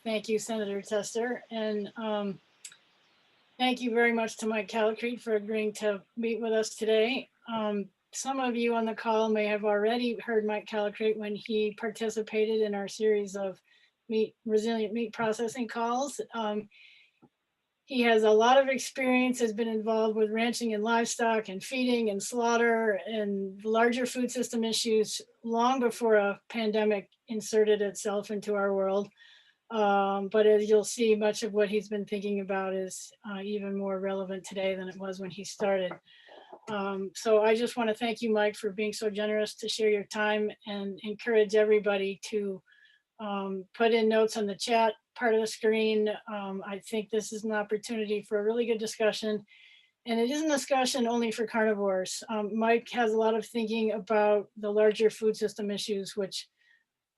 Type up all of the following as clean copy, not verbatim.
Thank you, Senator Tester. And thank you very much to Mike Callicrate for agreeing to meet with us today. Some of you on the call may have already heard Mike Callicrate when he participated in our series of resilient meat processing calls. He has a lot of experience, has been involved with ranching and livestock and feeding and slaughter and larger food system issues long before a pandemic inserted itself into our world. But as you'll see, much of what he's been thinking about is even more relevant today than it was when he started. So I just want to thank you, Mike, for being so generous to share your time and encourage everybody to put in notes on the chat part of the screen. I think this is an opportunity for a really good discussion. And it isn't a discussion only for carnivores. Mike has a lot of thinking about the larger food system issues, which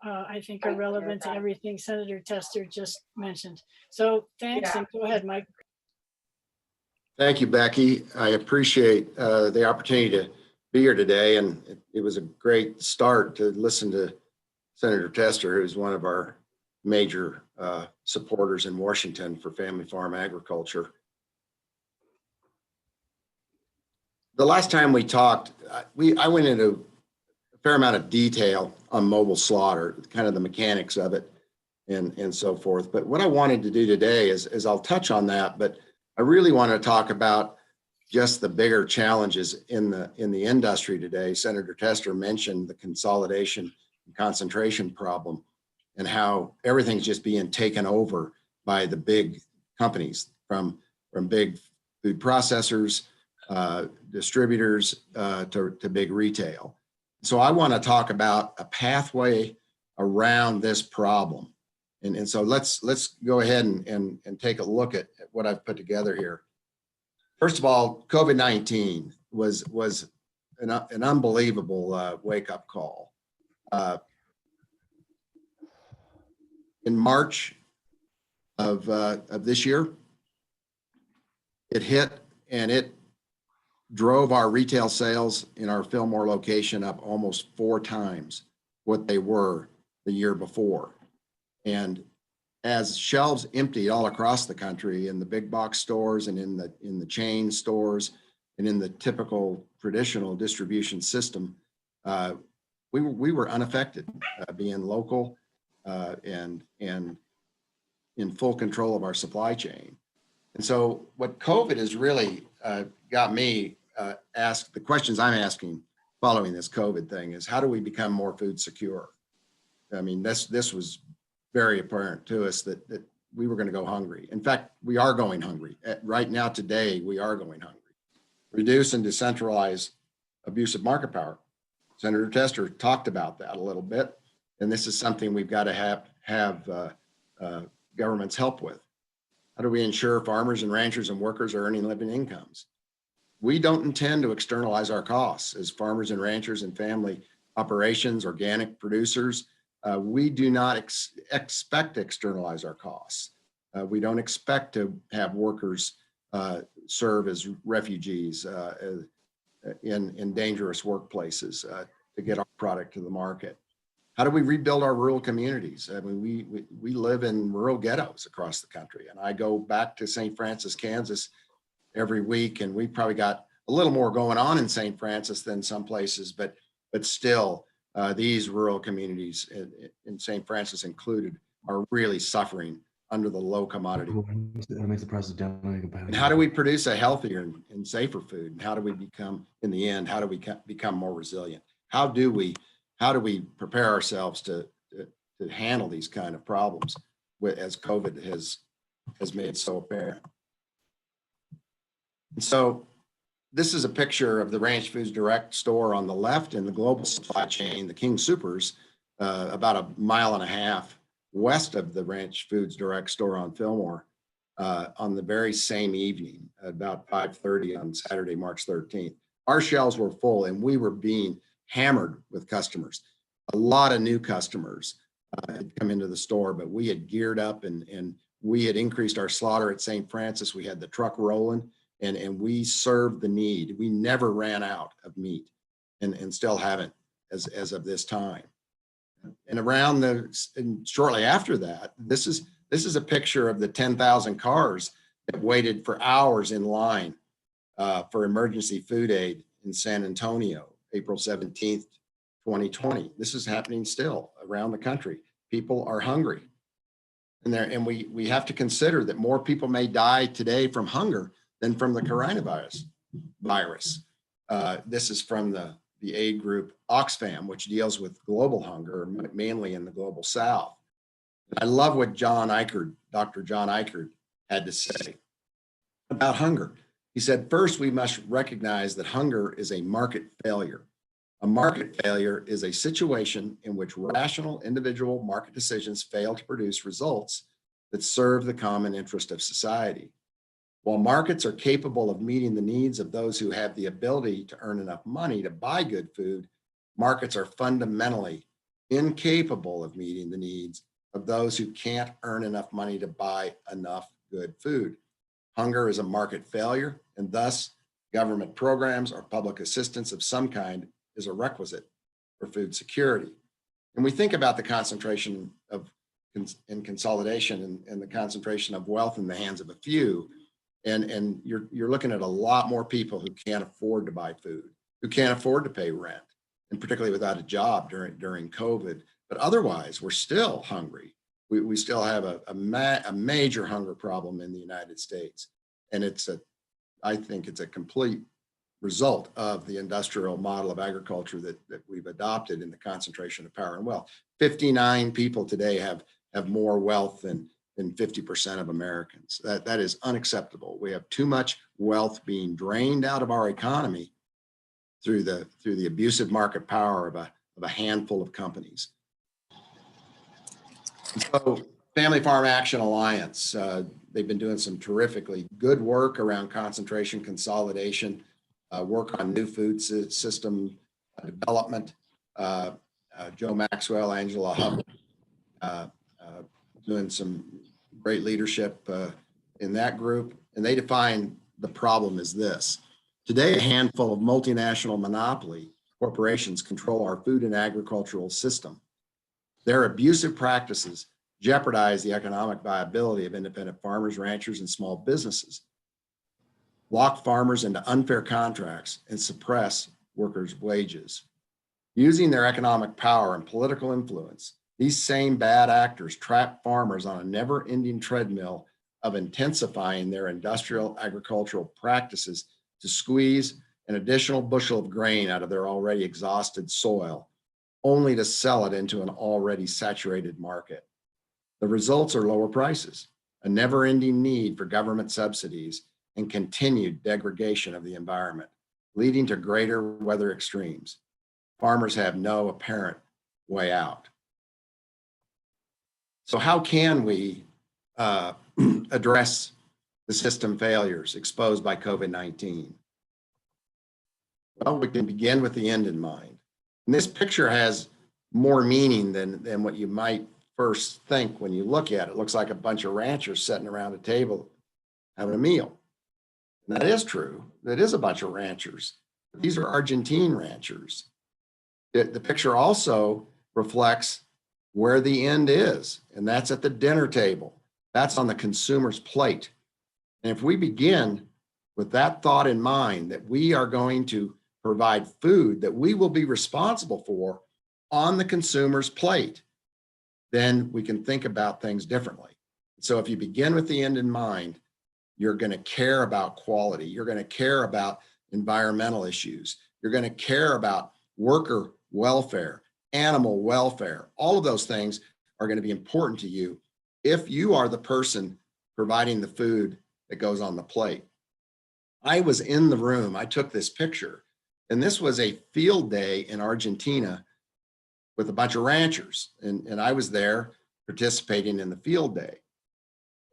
I think are relevant to everything Senator Tester just mentioned. So thanks, and go ahead, Mike. Thank you, Becky. I appreciate the opportunity to be here today, and it was a great start to listen to Senator Tester, who's one of our major supporters in Washington for family farm agriculture. The last time we talked, I went into a fair amount of detail on mobile slaughter, kind of the mechanics of it and so forth. But what I wanted to do today is I'll touch on that, but I really want to talk about just the bigger challenges in the industry today. Senator Tester mentioned the consolidation and concentration problem and how everything's just being taken over by the big companies, from big food processors, distributors, to big retail. So I want to talk about a pathway around this problem. And so let's go ahead and take a look at what I've put together here. First of all, COVID-19 was an unbelievable wake-up call. In March of this year, it hit, and it drove our retail sales in our Fillmore location up almost 4 times what they were the year before. And as shelves emptied all across the country in the big box stores and in the chain stores and in the typical traditional distribution system, we were unaffected, being local and in full control of our supply chain. And so what COVID has really got me asked, the questions I'm asking following this COVID thing is, how do we become more food secure? I mean, this was very apparent to us that we were going to go hungry. In fact, we are going hungry. Right now, today, we are going hungry. Reduce and decentralize abusive market power. Senator Tester talked about that a little bit, and this is something we've got to have government's help with. How do we ensure farmers and ranchers and workers are earning living incomes? We don't intend to externalize our costs as farmers and ranchers and family operations, organic producers. We do not expect to externalize our costs. We don't expect to have workers serve as refugees in dangerous workplaces to get our product to the market. How do we rebuild our rural communities? I mean, we live in rural ghettos across the country, and I go back to St. Francis, Kansas every week, and we probably got a little more going on in St. Francis than some places, but still, these rural communities, in St. Francis included, are really suffering under the low commodity. That makes the price of down. And how do we produce a healthier and safer food? And how do we become, in the end, how do we become more resilient? How do we prepare ourselves to handle these kind of problems as COVID has made so apparent? And so this is a picture of the Ranch Foods Direct store on the left and the global supply chain, the King Soopers, about a mile and a half west of the Ranch Foods Direct store on Fillmore, on the very same evening, about 5:30 on Saturday, March 13th. Our shelves were full and we were being hammered with customers. A lot of new customers had come into the store, but we had geared up and we had increased our slaughter at St. Francis. We had the truck rolling and we served the need. We never ran out of meat and still haven't as of this time. And and shortly after that, this is a picture of the 10,000 cars that waited for hours in line for emergency food aid in San Antonio, April 17th, 2020. This is happening still around the country. People are hungry. And we have to consider that more people may die today from hunger than from the coronavirus. This is from the aid group Oxfam, which deals with global hunger, mainly in the global South. I love what Dr. John Eichert had to say about hunger. He said, first, we must recognize that hunger is a market failure. A market failure is a situation in which rational individual market decisions fail to produce results that serve the common interest of society. While markets are capable of meeting the needs of those who have the ability to earn enough money to buy good food, markets are fundamentally incapable of meeting the needs of those who can't earn enough money to buy enough good food. Hunger is a market failure, and thus government programs or public assistance of some kind is a requisite for food security. And we think about the concentration and consolidation and the concentration of wealth in the hands of a few. And you're looking at a lot more people who can't afford to buy food, who can't afford to pay rent, and particularly without a job during COVID. But otherwise, we're still hungry. We still have a major hunger problem in the United States. And I think it's a complete result of the industrial model of agriculture that we've adopted in the concentration of power and wealth. 59 people today have more wealth than 50% of Americans. That is unacceptable. We have too much wealth being drained out of our economy through the abusive market power of a handful of companies. So Family Farm Action Alliance, they've been doing some terrifically good work around concentration consolidation, work on new food system development. Joe Maxwell, Angela Hubbard, doing some great leadership in that group. And they define the problem as this. Today, a handful of multinational monopoly corporations control our food and agricultural system. Their abusive practices jeopardize the economic viability of independent farmers, ranchers, and small businesses, lock farmers into unfair contracts, and suppress workers' wages. Using their economic power and political influence, these same bad actors trap farmers on a never-ending treadmill of intensifying their industrial agricultural practices to squeeze an additional bushel of grain out of their already exhausted soil, only to sell it into an already saturated market. The results are lower prices, a never-ending need for government subsidies, and continued degradation of the environment, leading to greater weather extremes. Farmers have no apparent way out. So how can we address the system failures exposed by COVID-19? Well, we can begin with the end in mind. And this picture has more meaning than what you might first think when you look at it. It looks like a bunch of ranchers sitting around a table having a meal. And that is true. That is a bunch of ranchers. These are Argentine ranchers. The picture also reflects where the end is, and that's at the dinner table. That's on the consumer's plate. And if we begin with that thought in mind, that we are going to provide food that we will be responsible for on the consumer's plate, then we can think about things differently. So if you begin with the end in mind, you're going to care about quality. You're going to care about environmental issues. You're going to care about worker welfare, animal welfare. All of those things are going to be important to you if you are the person providing the food that goes on the plate. I was in the room. I took this picture, and this was a field day in Argentina with a bunch of ranchers, and I was there participating in the field day.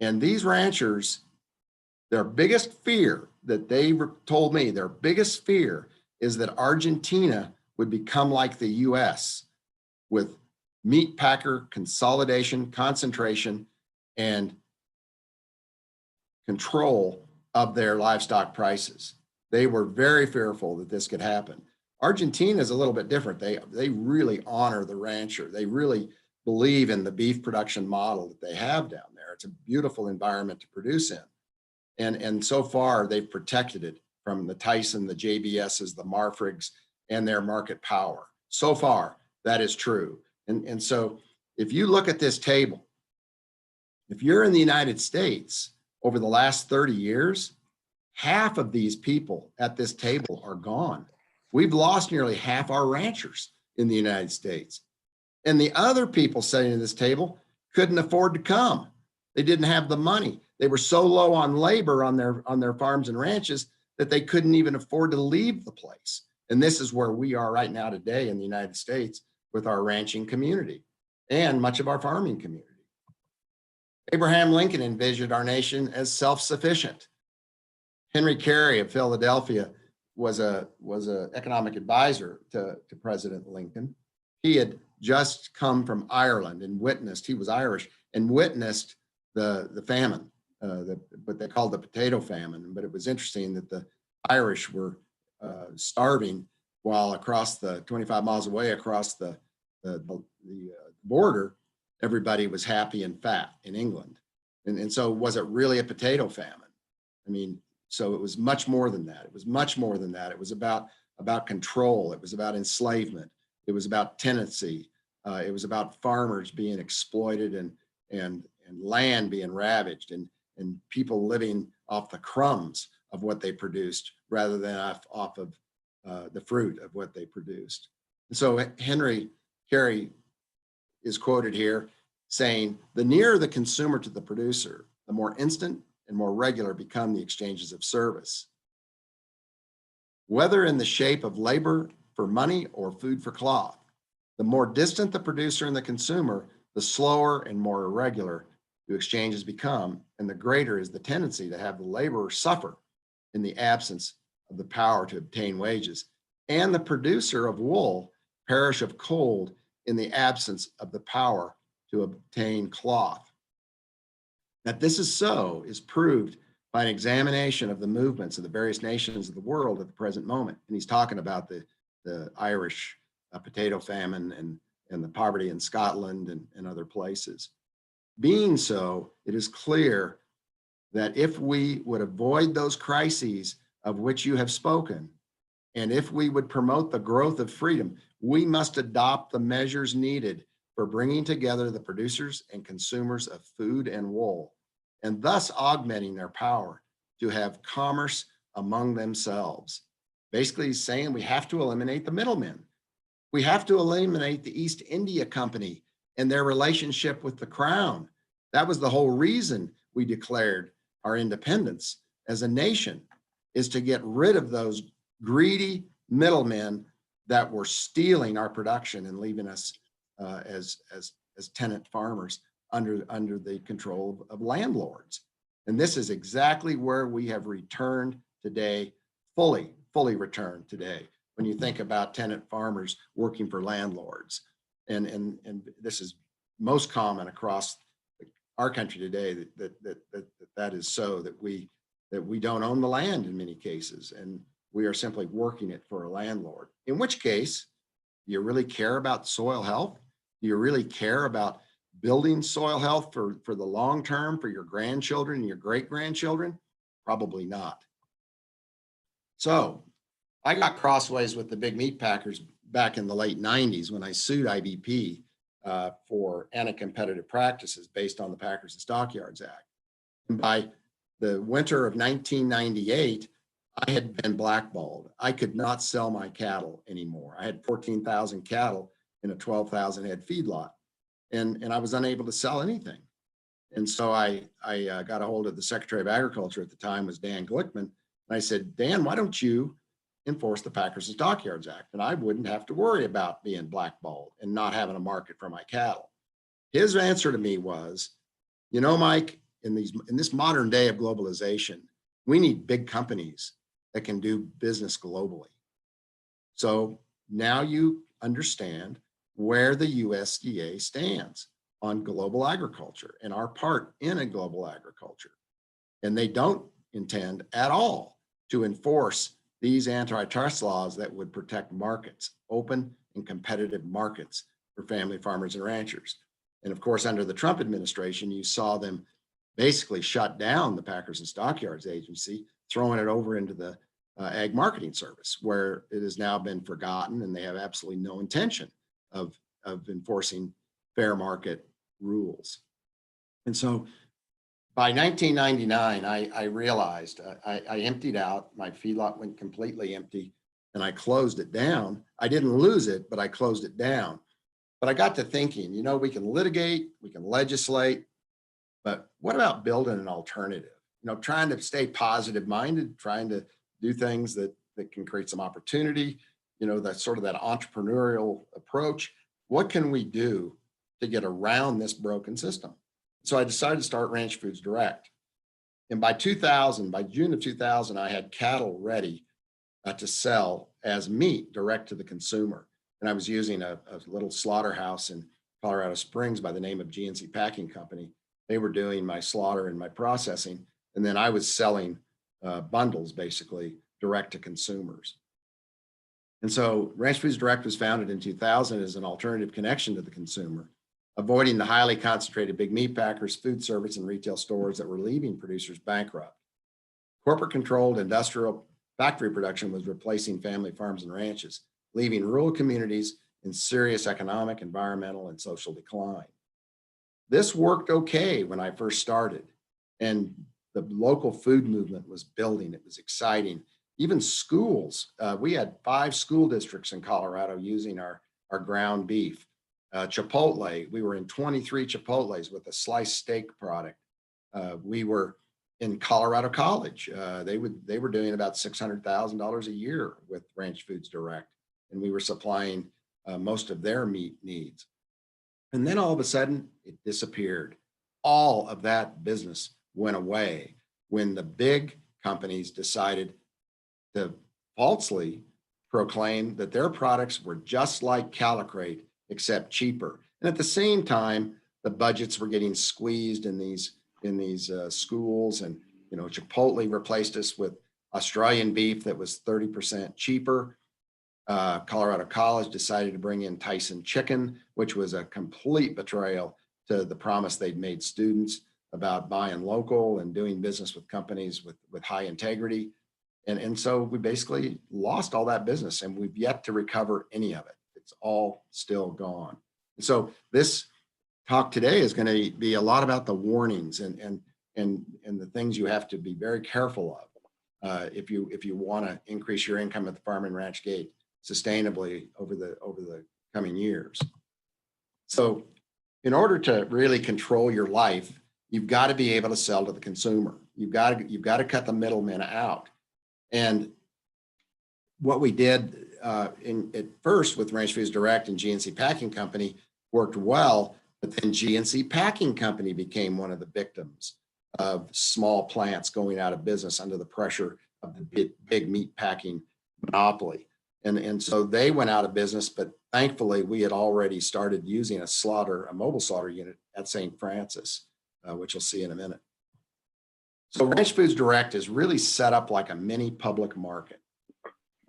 And these ranchers, their biggest fear that they told me, their biggest fear is that Argentina would become like the US with meat packer consolidation, concentration, and control of their livestock prices. They were very fearful that this could happen. Argentina is a little bit different. They really honor the rancher. They really believe in the beef production model that they have down there. It's a beautiful environment to produce in. And so far they've protected it from the Tyson, the JBSs, the Marfrigs, and their market power. So far, that is true. And so if you look at this table, if you're in the United States over the last 30 years, half of these people at this table are gone. We've lost nearly half our ranchers in the United States. And the other people sitting at this table couldn't afford to come. They didn't have the money. They were so low on labor on their farms and ranches that they couldn't even afford to leave the place. And this is where we are right now today in the United States with our ranching community and much of our farming community. Abraham Lincoln envisioned our nation as self-sufficient. Henry Carey of Philadelphia was a economic advisor to President Lincoln. He had just come from Ireland and witnessed, he was Irish, and witnessed the famine, what they called the potato famine. But it was interesting that the Irish were starving while across the 25 miles away across the border, everybody was happy and fat in England. And so was it really a potato famine? I mean, so it was much more than that. It was much more than that. It was about control. It was about enslavement. It was about tenancy. It was about farmers being exploited and land being ravaged and people living off the crumbs of what they produced rather than off of the fruit of what they produced. And so Henry Carey is quoted here saying, "The nearer the consumer to the producer, the more instant and more regular become the exchanges of service. Whether in the shape of labor for money or food for cloth, the more distant the producer and the consumer, the slower and more irregular do exchanges become, and the greater is the tendency to have the laborer suffer in the absence of the power to obtain wages, and the producer of wool perish of cold in the absence of the power to obtain cloth." That this is so is proved by an examination of the movements of the various nations of the world at the present moment. And he's talking about the Irish potato famine and the poverty in Scotland and other places. Being so, it is clear that if we would avoid those crises of which you have spoken, and if we would promote the growth of freedom, we must adopt the measures needed for bringing together the producers and consumers of food and wool, and thus augmenting their power to have commerce among themselves. Basically, he's saying we have to eliminate the middlemen. We have to eliminate the East India Company and their relationship with the crown. That was the whole reason we declared our independence as a nation, is to get rid of those greedy middlemen that were stealing our production and leaving us as tenant farmers under the control of landlords. And this is exactly where we have returned today, fully returned today, when you think about tenant farmers working for landlords. And this is most common across our country today, that is so, that we don't own the land in many cases, and we are simply working it for a landlord. In which case, do you really care about soil health? Do you really care about building soil health for the long term for your grandchildren and your great-grandchildren? Probably not. So I got crossways with the big meat packers back in the late 90s when I sued IBP for anti-competitive practices based on the Packers and Stockyards Act. And by the winter of 1998, I had been blackballed. I could not sell my cattle anymore. I had 14,000 cattle in a 12,000 head feedlot, and I was unable to sell anything. And so I got a hold of the Secretary of Agriculture at the time, was Dan Glickman, and I said, "Dan, why don't you enforce the Packers and Stockyards Act, and I wouldn't have to worry about being blackballed and not having a market for my cattle?" His answer to me was, "You know, Mike, in this modern day of globalization, we need big companies that can do business globally. So now you understand where the USDA stands on global agriculture and our part in a global agriculture. And they don't intend at all to enforce these antitrust laws that would protect markets, open and competitive markets for family farmers and ranchers. And of course, under the Trump administration, you saw them basically shut down the Packers and Stockyards Agency, throwing it over into the Ag Marketing Service, where it has now been forgotten, and they have absolutely no intention of enforcing fair market rules. And so by 1999, I realized I emptied out, my feedlot went completely empty, and I closed it down. I didn't lose it, but I closed it down. But I got to thinking, you know, we can litigate, we can legislate, but what about building an alternative? You know, trying to stay positive minded, trying to do things that can create some opportunity, you know, that sort of that entrepreneurial approach. What can we do to get around this broken system? So I decided to start Ranch Foods Direct. And by 2000, by June of 2000, I had cattle ready to sell as meat direct to the consumer. And I was using a little slaughterhouse in Colorado Springs by the name of GNC Packing Company. They were doing my slaughter and my processing. And then I was selling bundles, basically, direct to consumers. And so Ranch Foods Direct was founded in 2000 as an alternative connection to the consumer, avoiding the highly concentrated big meat packers, food service, and retail stores that were leaving producers bankrupt. Corporate-controlled industrial factory production was replacing family farms and ranches, leaving rural communities in serious economic, environmental, and social decline. This worked okay when I first started, and the local food movement was building. It was exciting. Even schools, we had 5 school districts in Colorado using our ground beef. Chipotle, we were in 23 Chipotles with a sliced steak product. We were in Colorado College. They were doing about $600,000 a year with Ranch Foods Direct, and we were supplying most of their meat needs. And then all of a sudden, it disappeared. All of that business went away when the big companies decided to falsely proclaim that their products were just like Callicrate, except cheaper. And at the same time, the budgets were getting squeezed in these schools, and you know, Chipotle replaced us with Australian beef that was 30% cheaper. Colorado College decided to bring in Tyson chicken, which was a complete betrayal to the promise they'd made students about buying local and doing business with companies with high integrity. And so we basically lost all that business, and we've yet to recover any of it. It's all still gone. And so this talk today is going to be a lot about the warnings and the things you have to be very careful of if you want to increase your income at the farm and ranch gate sustainably over the coming years. So in order to really control your life, you've got to be able to sell to the consumer. You've got to cut the middlemen out. And what we did at first with Ranch Foods Direct and GNC Packing Company worked well, but then GNC Packing Company became one of the victims of small plants going out of business under the pressure of the big meat packing monopoly. And so they went out of business, but thankfully we had already started using a mobile slaughter unit at St. Francis, which you'll see in a minute. So Ranch Foods Direct is really set up like a mini public market.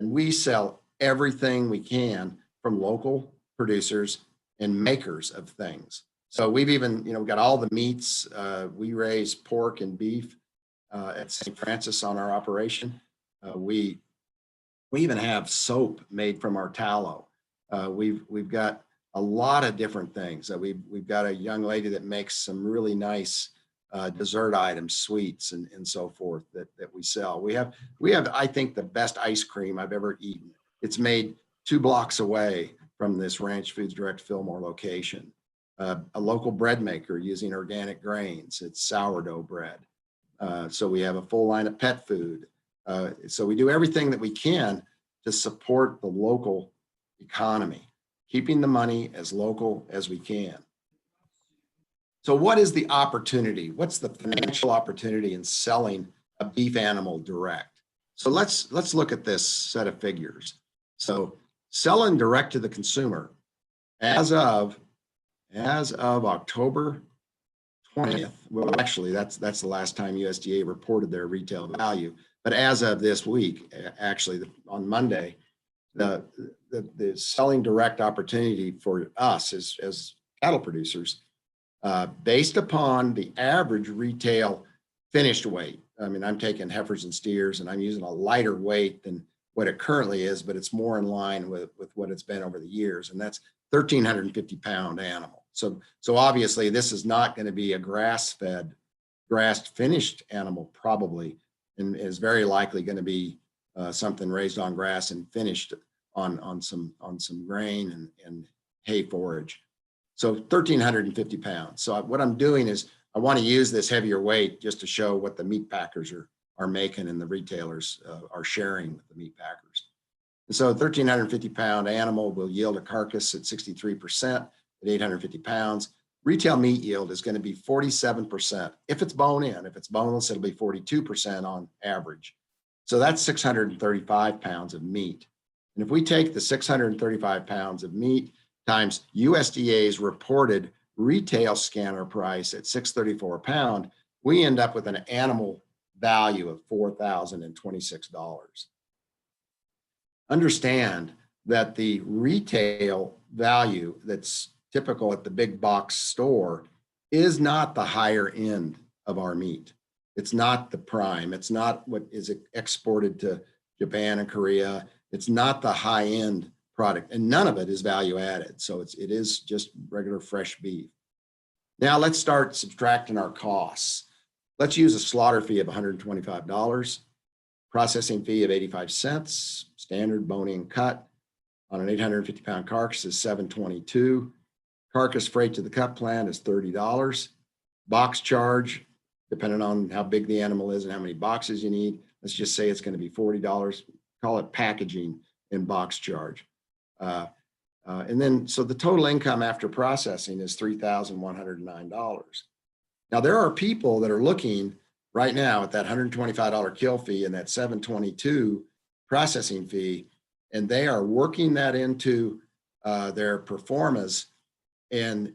And we sell everything we can from local producers and makers of things. So we've even, got all the meats. We raise pork and beef at St. Francis on our operation. We even have soap made from our tallow. We've got a lot of different things. We've got a young lady that makes some really nice dessert items, sweets, and so forth that we sell. We have, I think, the best ice cream I've ever eaten. It's made 2 blocks away from this Ranch Foods Direct Fillmore location. A local bread maker using organic grains. It's sourdough bread. So we have a full line of pet food. So we do everything that we can to support the local economy, keeping the money as local as we can. So what is the opportunity? What's the financial opportunity in selling a beef animal direct? So let's look at this set of figures. So selling direct to the consumer as of October 20th, well, actually that's the last time USDA reported their retail value. But as of this week, actually on Monday, the selling direct opportunity for us as cattle producers, based upon the average retail finished weight. I mean, I'm taking heifers and steers and I'm using a lighter weight than what it currently is, but it's more in line with what it's been over the years. And that's 1,350 pound animal. So obviously this is not going to be a grass-fed, grass-finished animal probably, and is very likely going to be something raised on grass and finished on some grain and hay forage. So 1,350 pounds. So what I'm doing is I want to use this heavier weight just to show what the meat packers are making and the retailers are sharing with the meat packers. And so 1,350 pound animal will yield a carcass at 63% at 850 pounds. Retail meat yield is going to be 47% if it's bone in. If it's boneless, it'll be 42% on average. So that's 635 pounds of meat. And if we take the 635 pounds of meat times USDA's reported retail scanner price at $6.34 a pound, we end up with an animal value of $4,026. Understand that the retail value that's typical at the big box store is not the higher end of our meat. It's not the prime. It's not what is exported to Japan and Korea. It's not the high end product, and none of it is value added. So it is just regular fresh beef. Now let's start subtracting our costs. Let's use a slaughter fee of $125, processing fee of 85 cents, standard bone-in cut on an 850 pound carcass is $7.22. Carcass freight to the cut plant is $30. Box charge, depending on how big the animal is and how many boxes you need, let's just say it's going to be $40. Call it packaging and box charge. And then, so the total income after processing is $3,109. Now, there are people that are looking right now at that $125 kill fee and that $7.22 processing fee, and they are working that into their performance and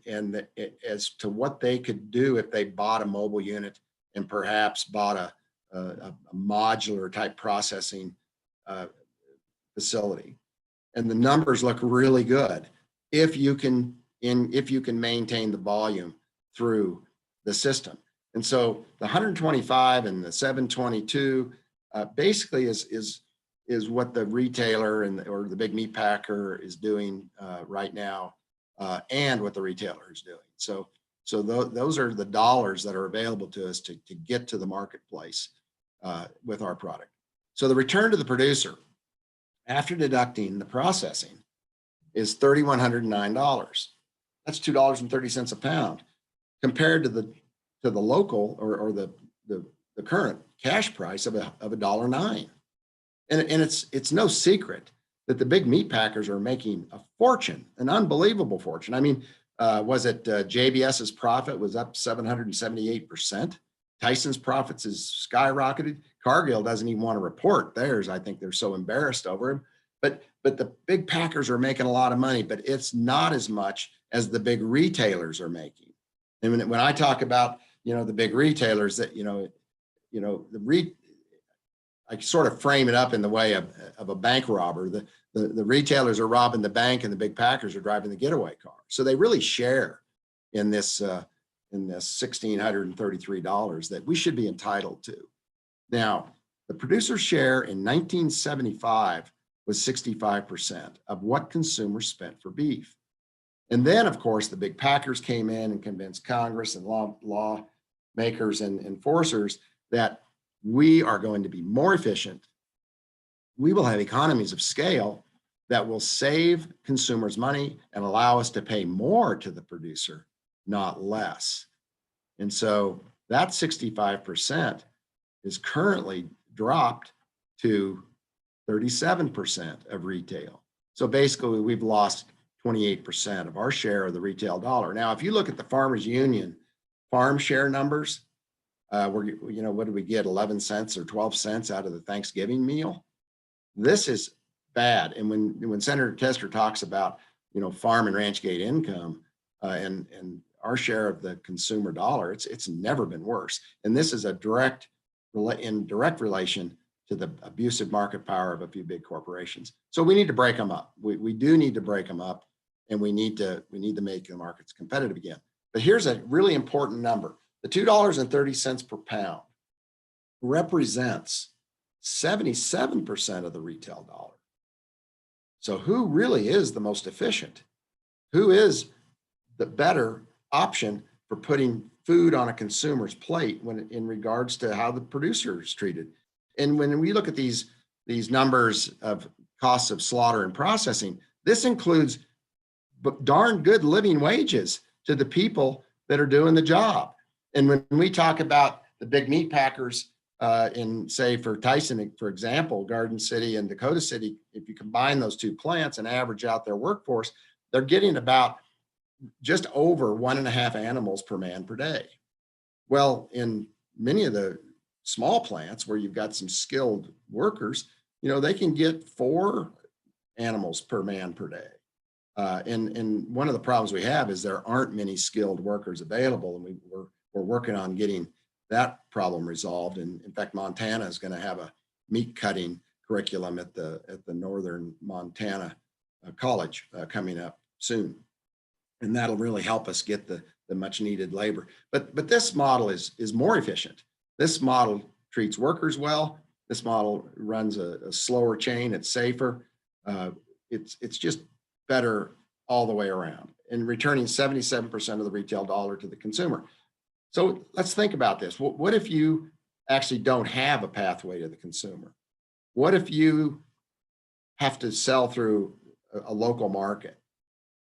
as to what they could do if they bought a mobile unit and perhaps bought a modular type processing facility. And the numbers look really good if you can maintain the volume through the system. And so the 125 and the 722 basically is what the retailer or the big meat packer is doing right now, and what the retailer is doing. So those are the dollars that are available to us to get to the marketplace with our product. So the return to the producer after deducting the processing is $3,109. That's $2.30 a pound compared to the local or the current cash price of $1.09. And it's no secret that the big meat packers are making a fortune, an unbelievable fortune. I mean, was it JBS's profit was up 778%. Tyson's profits is skyrocketed. Cargill doesn't even want to report theirs. I think they're so embarrassed over him. But the big packers are making a lot of money, but it's not as much as the big retailers are making. And when I talk about, the big retailers that, I sort of frame it up in the way of a bank robber. The retailers are robbing the bank and the big packers are driving the getaway car. So they really share in this $1,633 that we should be entitled to. Now, the producer's share in 1975 was 65% of what consumers spent for beef. And then, of course, the big packers came in and convinced Congress and lawmakers and enforcers that we are going to be more efficient. We will have economies of scale that will save consumers money and allow us to pay more to the producer, not less. And so that 65% is currently dropped to 37% of retail. So basically we've lost 28% of our share of the retail dollar. Now, if you look at the Farmers Union farm share numbers, what did we get, 11 cents or 12 cents out of the Thanksgiving meal? This is bad. And when Senator Tester talks about, farm and ranch gate income and our share of the consumer dollar, it's never been worse. And this is in direct relation to the abusive market power of a few big corporations. So we need to break them up. We do need to break them up, and we need to make the markets competitive again. But here's a really important number. The $2.30 per pound represents 77% of the retail dollar. So who really is the most efficient? Who is the better option for putting food on a consumer's plate when in regards to how the producer is treated? And when we look at these numbers of costs of slaughter and processing, this includes darn good living wages to the people that are doing the job. And when we talk about the big meat packers in, say, for Tyson, for example, Garden City and Dakota City, if you combine those two plants and average out their workforce, they're getting about just over 1.5 animals per man per day. Well, in many of the small plants where you've got some skilled workers, they can get 4 animals per man per day. And one of the problems we have is there aren't many skilled workers available, and we're working on getting that problem resolved. And in fact, Montana is going to have a meat cutting curriculum at the Northern Montana College coming up soon, and that'll really help us get the much needed labor. But this model is more efficient. This model treats workers well. This model runs a slower chain. It's safer. It's just better all the way around, and returning 77% of the retail dollar to the consumer. So let's think about this. What if you actually don't have a pathway to the consumer? What if you have to sell through a local market?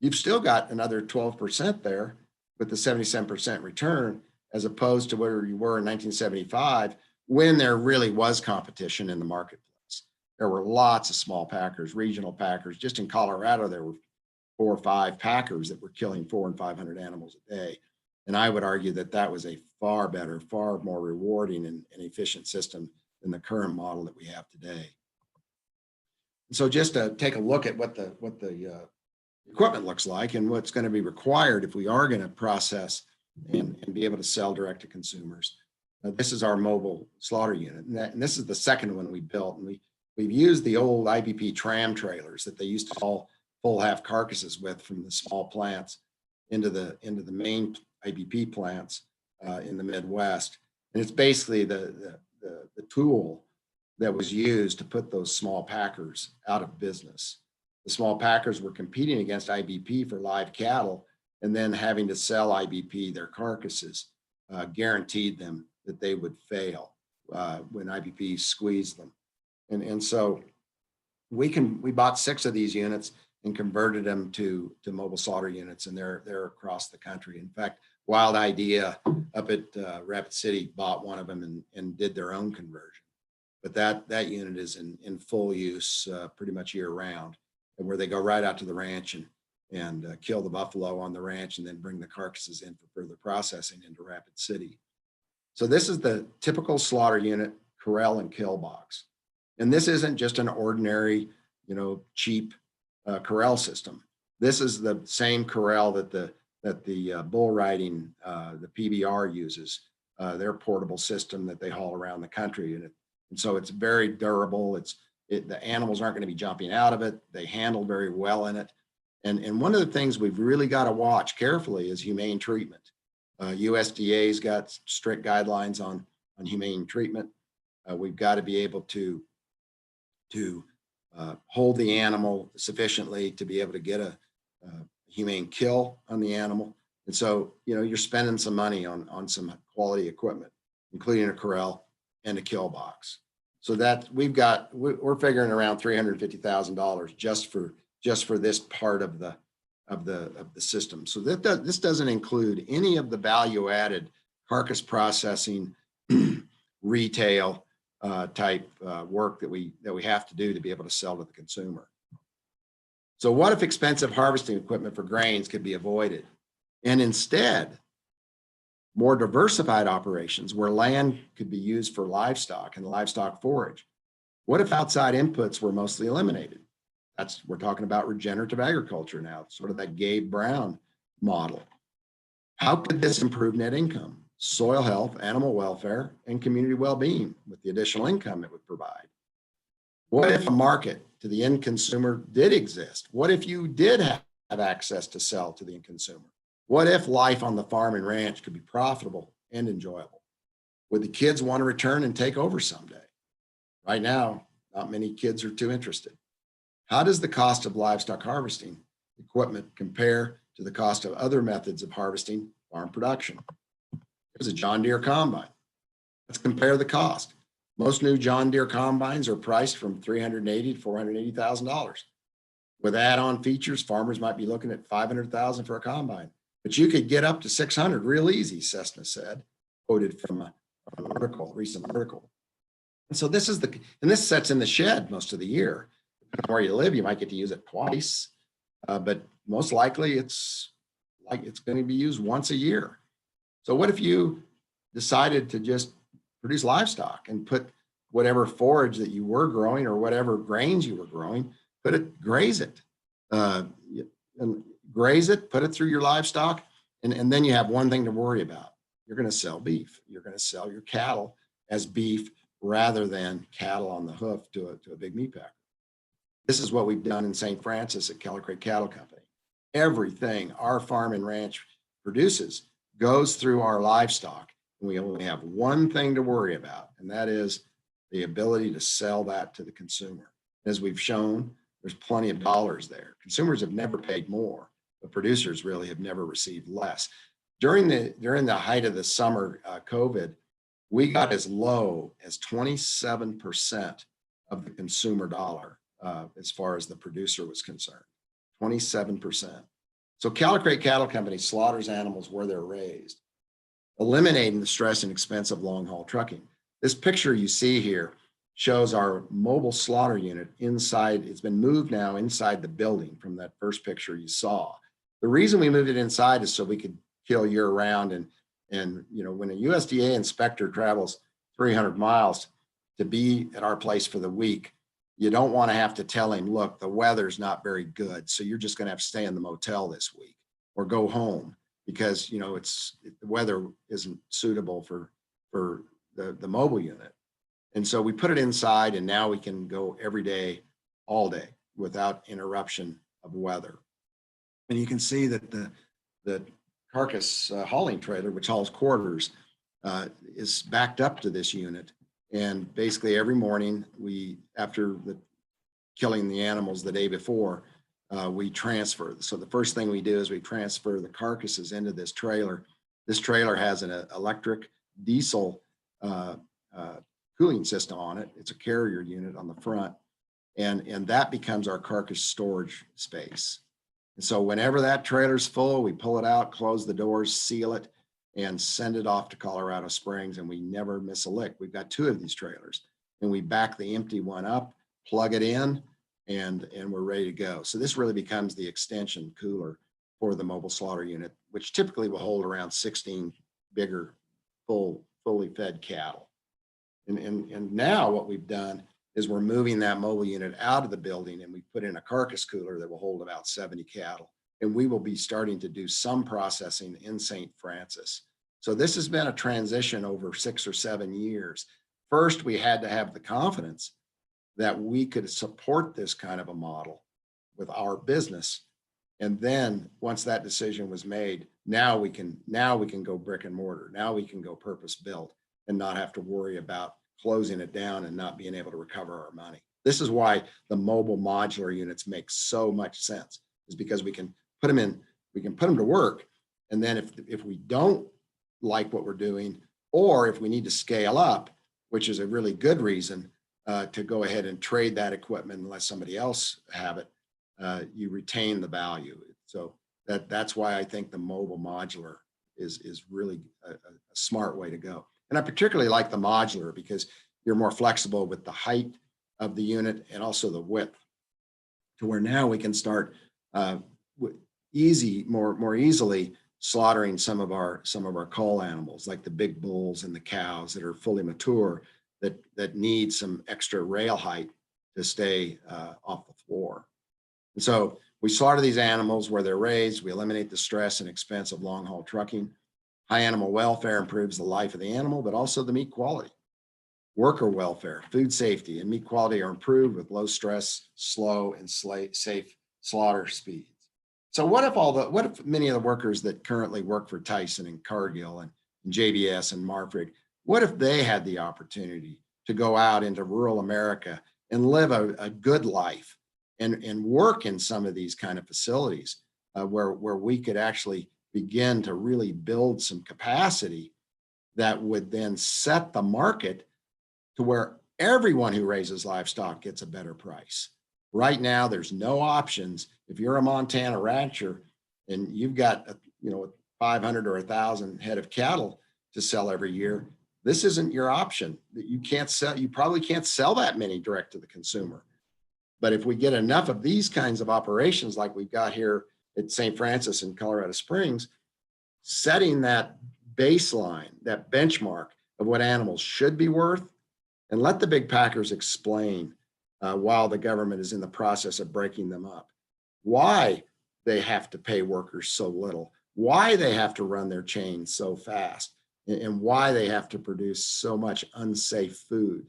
You've still got another 12% there with the 77% return, as opposed to where you were in 1975, when there really was competition in the marketplace. There were lots of small packers, regional packers. Just in Colorado, there were 4 or 5 packers that were killing 400 and 500 animals a day. And I would argue that was a far better, far more rewarding and efficient system than the current model that we have today. And so just to take a look at what the equipment looks like and what's going to be required if we are going to process and be able to sell direct to consumers. This is our mobile slaughter unit. And this is the second one we built. And we've used the old IBP tram trailers that they used to haul full half carcasses with from the small plants into the main IBP plants in the Midwest. And it's basically the tool that was used to put those small packers out of business. The small packers were competing against IBP for live cattle, and then having to sell IBP their carcasses guaranteed them that they would fail when IBP squeezed them. And so we bought 6 of these units and converted them to mobile slaughter units, and they're across the country. In fact, Wild Idea up at Rapid City bought one of them and did their own conversion. But that unit is in full use pretty much year round, and where they go right out to the ranch and kill the buffalo on the ranch and then bring the carcasses in for further processing into Rapid City. So this is the typical slaughter unit corral and kill box. And this isn't just an ordinary, cheap corral system. This is the same corral that the bull riding, the PBR uses, their portable system that they haul around the country. And so it's very durable. The animals aren't going to be jumping out of it. They handle very well in it. And one of the things we've really got to watch carefully is humane treatment. USDA's got strict guidelines on humane treatment. We've got to be able to hold the animal sufficiently to be able to get a humane kill on the animal. And so, you're spending some money on some quality equipment, including a corral and a kill box. So that we're figuring around $350,000 just for this part of the system. So this doesn't include any of the value added carcass processing, retail type work that we have to do to be able to sell to the consumer. So what if expensive harvesting equipment for grains could be avoided, and instead more diversified operations where land could be used for livestock and livestock forage? What if outside inputs were mostly eliminated? We're talking about regenerative agriculture now, sort of that Gabe Brown model. How could this improve net income, soil health, animal welfare, and community well-being with the additional income it would provide? What if a market to the end consumer did exist? What if you did have access to sell to the end consumer? What if life on the farm and ranch could be profitable and enjoyable? Would the kids want to return and take over someday? Right now, not many kids are too interested. How does the cost of livestock harvesting equipment compare to the cost of other methods of harvesting farm production? Here's a John Deere combine. Let's compare the cost. Most new John Deere combines are priced from $380,000 to $480,000. With add-on features, farmers might be looking at $500,000 for a combine, but you could get up to $600,000 real easy, Cessna said, quoted from an article, recent article. And so this sets in the shed most of the year. Depending on where you live, you might get to use it twice, but most likely it's going to be used once a year. So what if you decided to just produce livestock and put whatever forage that you were growing or whatever grains you were growing, graze it, put it through your livestock, and then you have one thing to worry about. You're going to sell beef. You're going to sell your cattle as beef rather than cattle on the hoof to a big meat packer. This is what we've done in St. Francis at Callicrate Cattle Company. Everything our farm and ranch produces goes through our livestock, and we only have one thing to worry about, and that is the ability to sell that to the consumer. As we've shown, there's plenty of dollars there. Consumers have never paid more, but producers really have never received less. During the height of the summer COVID, we got as low as 27% of the consumer dollar as far as the producer was concerned, 27%. So Callicrate Cattle Company slaughters animals where they're raised, eliminating the stress and expense of long-haul trucking. This picture you see here shows our mobile slaughter unit inside. It's been moved now inside the building from that first picture you saw. The reason we moved it inside is so we could kill year round. And when a USDA inspector travels 300 miles to be at our place for the week, you don't want to have to tell him, look, the weather's not very good, so you're just going to have to stay in the motel this week or go home because the weather isn't suitable for the mobile unit. And so we put it inside, and now we can go every day, all day, without interruption of weather. And you can see that the carcass hauling trailer, which hauls quarters, is backed up to this unit. And basically every morning, after killing the animals the day before, we transfer. So the first thing we do is we transfer the carcasses into this trailer. This trailer has an electric diesel cooling system on it. It's a carrier unit on the front, and that becomes our carcass storage space. And so whenever that trailer's full, we pull it out, close the doors, seal it, and send it off to Colorado Springs, and we never miss a lick. We've got 2 of these trailers, and we back the empty one up, plug it in, and we're ready to go. So this really becomes the extension cooler for the mobile slaughter unit, which typically will hold around 16 bigger, fully fed cattle. And now what we've done is we're moving that mobile unit out of the building, and we put in a carcass cooler that will hold about 70 cattle. And we will be starting to do some processing in St. Francis. So this has been a transition over 6 or 7 years. First, we had to have the confidence that we could support this kind of a model with our business. And then once that decision was made, now we can go brick and mortar. Now we can go purpose built and not have to worry about closing it down and not being able to recover our money. This is why the mobile modular units make so much sense, is because we can put them to work. And then if we don't like what we're doing, or if we need to scale up, which is a really good reason to go ahead and trade that equipment and let somebody else have it, you retain the value. So that's why I think the mobile modular is really a smart way to go. And I particularly like the modular because you're more flexible with the height of the unit and also the width, to where now we can start more easily slaughtering some of our cull animals, like the big bulls and the cows that are fully mature, that need some extra rail height to stay off the floor. And so we slaughter these animals where they're raised. We eliminate the stress and expense of long haul trucking. High animal welfare improves the life of the animal, but also the meat quality. Worker welfare, food safety, and meat quality are improved with low stress, slow, and safe slaughter speeds. So what if many of the workers that currently work for Tyson and Cargill and JBS and Marfrig, what if they had the opportunity to go out into rural America and live a good life and work in some of these kind of facilities where we could actually begin to really build some capacity that would then set the market to where everyone who raises livestock gets a better price. Right now, there's no options. If you're a Montana rancher and you've got, 500 or 1,000 head of cattle to sell every year, this isn't your option. You can't sell, you probably can't sell that many direct to the consumer. But if we get enough of these kinds of operations like we've got here at St. Francis and Colorado Springs, setting that baseline, that benchmark of what animals should be worth, and let the big packers explain while the government is in the process of breaking them up, why they have to pay workers so little, why they have to run their chains so fast, and why they have to produce so much unsafe food.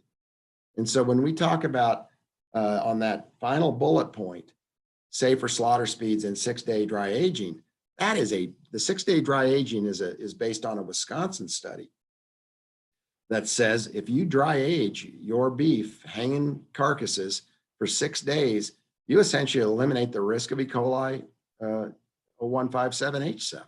And so when we talk about on that final bullet point, safer slaughter speeds and 6-day dry aging, the 6-day dry aging is based on a Wisconsin study that says if you dry age your beef hanging carcasses for 6 days, you essentially eliminate the risk of E. coli 0157H7.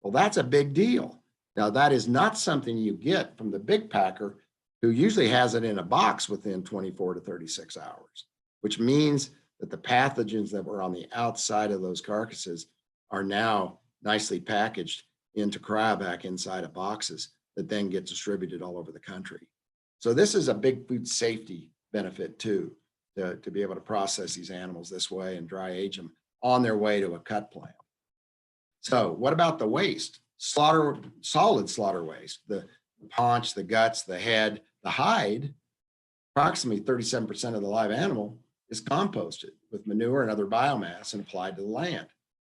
Well, that's a big deal. Now, that is not something you get from the big packer who usually has it in a box within 24 to 36 hours, which means that the pathogens that were on the outside of those carcasses are now nicely packaged into cryovac inside of boxes that then get distributed all over the country. So this is a big food safety benefit too, to be able to process these animals this way and dry age them on their way to a cut plant. So what about the waste? Solid slaughter waste, the paunch, the guts, the head, the hide, approximately 37% of the live animal is composted with manure and other biomass and applied to the land.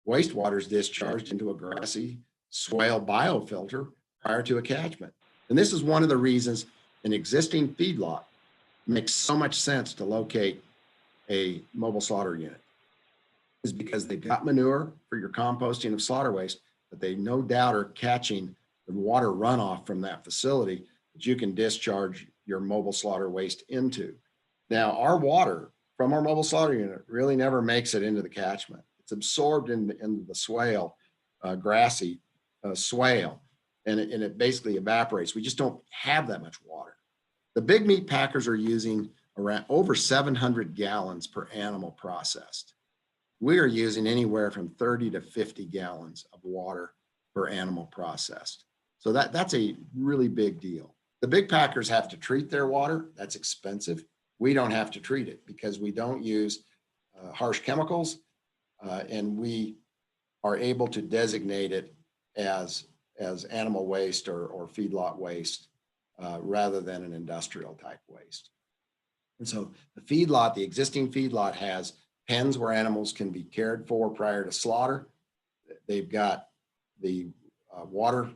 Wastewater is discharged into a grassy swale biofilter prior to a catchment. And this is one of the reasons an existing feedlot makes so much sense to locate a mobile slaughter unit, is because they've got manure for your composting of slaughter waste, but they no doubt are catching the water runoff from that facility that you can discharge your mobile slaughter waste into. Now, our water from our mobile slaughter unit really never makes it into the catchment. It's absorbed into the swale, grassy swale, and it basically evaporates. We just don't have that much water. The big meat packers are using around over 700 gallons per animal processed. We are using anywhere from 30 to 50 gallons of water per animal processed. So that's a really big deal. The big packers have to treat their water. That's expensive. We don't have to treat it because we don't use harsh chemicals, and we are able to designate it as animal waste or feedlot waste rather than an industrial type waste. And so the existing feedlot has pens where animals can be cared for prior to slaughter. They've got the water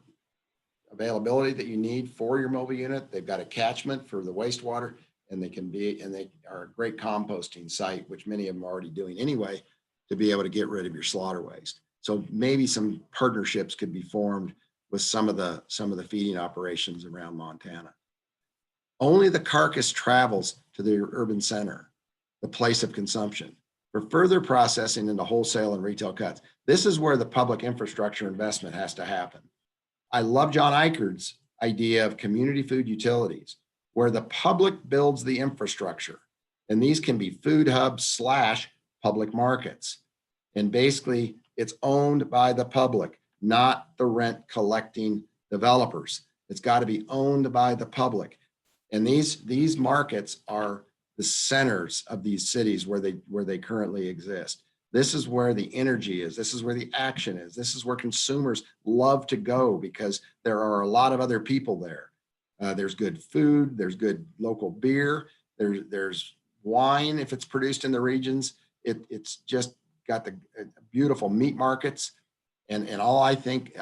availability that you need for your mobile unit. They've got a catchment for the wastewater, and they are a great composting site, which many of them are already doing anyway, to be able to get rid of your slaughter waste. So maybe some partnerships could be formed with some of the feeding operations around Montana. Only the carcass travels to the urban center, the place of consumption, for further processing into wholesale and retail cuts. This is where the public infrastructure investment has to happen. I love John Eichard's idea of community food utilities, where the public builds the infrastructure. And these can be food hubs / public markets. And basically, it's owned by the public, not the rent collecting developers. It's got to be owned by the public. And these markets are the centers of these cities where they currently exist. This is where the energy is. This is where the action is. This is where consumers love to go because there are a lot of other people there. There's good food. There's good local beer. There's wine if it's produced in the regions. It's just got the beautiful meat markets. And all I think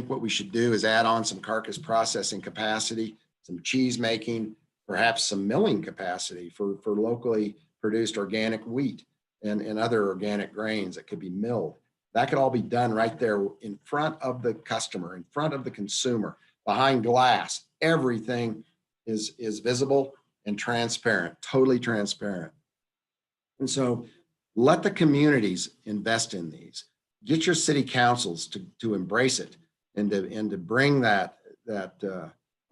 what we should do is add on some carcass processing capacity, some cheese making, perhaps some milling capacity for locally produced organic wheat and other organic grains that could be milled. That could all be done right there in front of the customer, in front of the consumer, behind glass. Everything is visible and transparent, totally transparent. And so let the communities invest in these. Get your city councils to embrace it and to bring that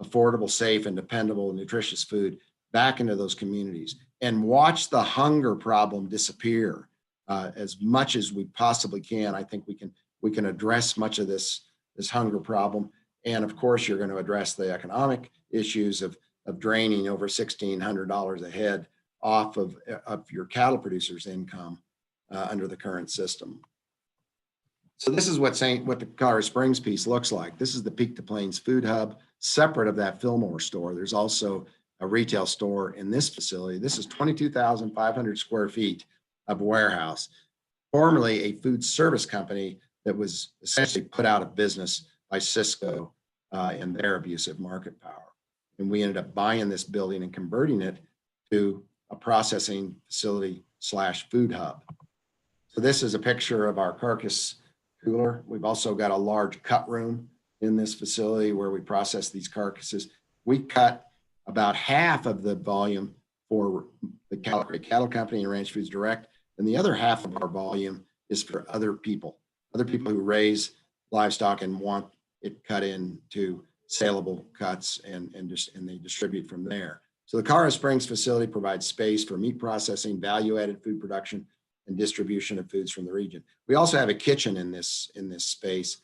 affordable, safe, and dependable, nutritious food back into those communities, and watch the hunger problem disappear as much as we possibly can. I think we can address much of this hunger problem, and of course, you're going to address the economic issues of draining over $1,600 a head off of your cattle producers' income under the current system. So this is what the Colorado Springs piece looks like. This is the Peak to Plains food hub, separate of that Fillmore store. There's also a retail store in this facility. This is 22,500 square feet of warehouse, formerly a food service company that was essentially put out of business by Cisco and their abusive market power. And we ended up buying this building and converting it to a processing facility / food hub. So this is a picture of our carcass cooler. We've also got a large cut room in this facility where we process these carcasses. We cut about half of the volume for the Callicrate Cattle Company and Ranch Foods Direct, and the other half of our volume is for other people who raise livestock and want it cut into saleable cuts, and they distribute from there. So the Colorado Springs facility provides space for meat processing, value-added food production, and distribution of foods from the region. We also have a kitchen in this space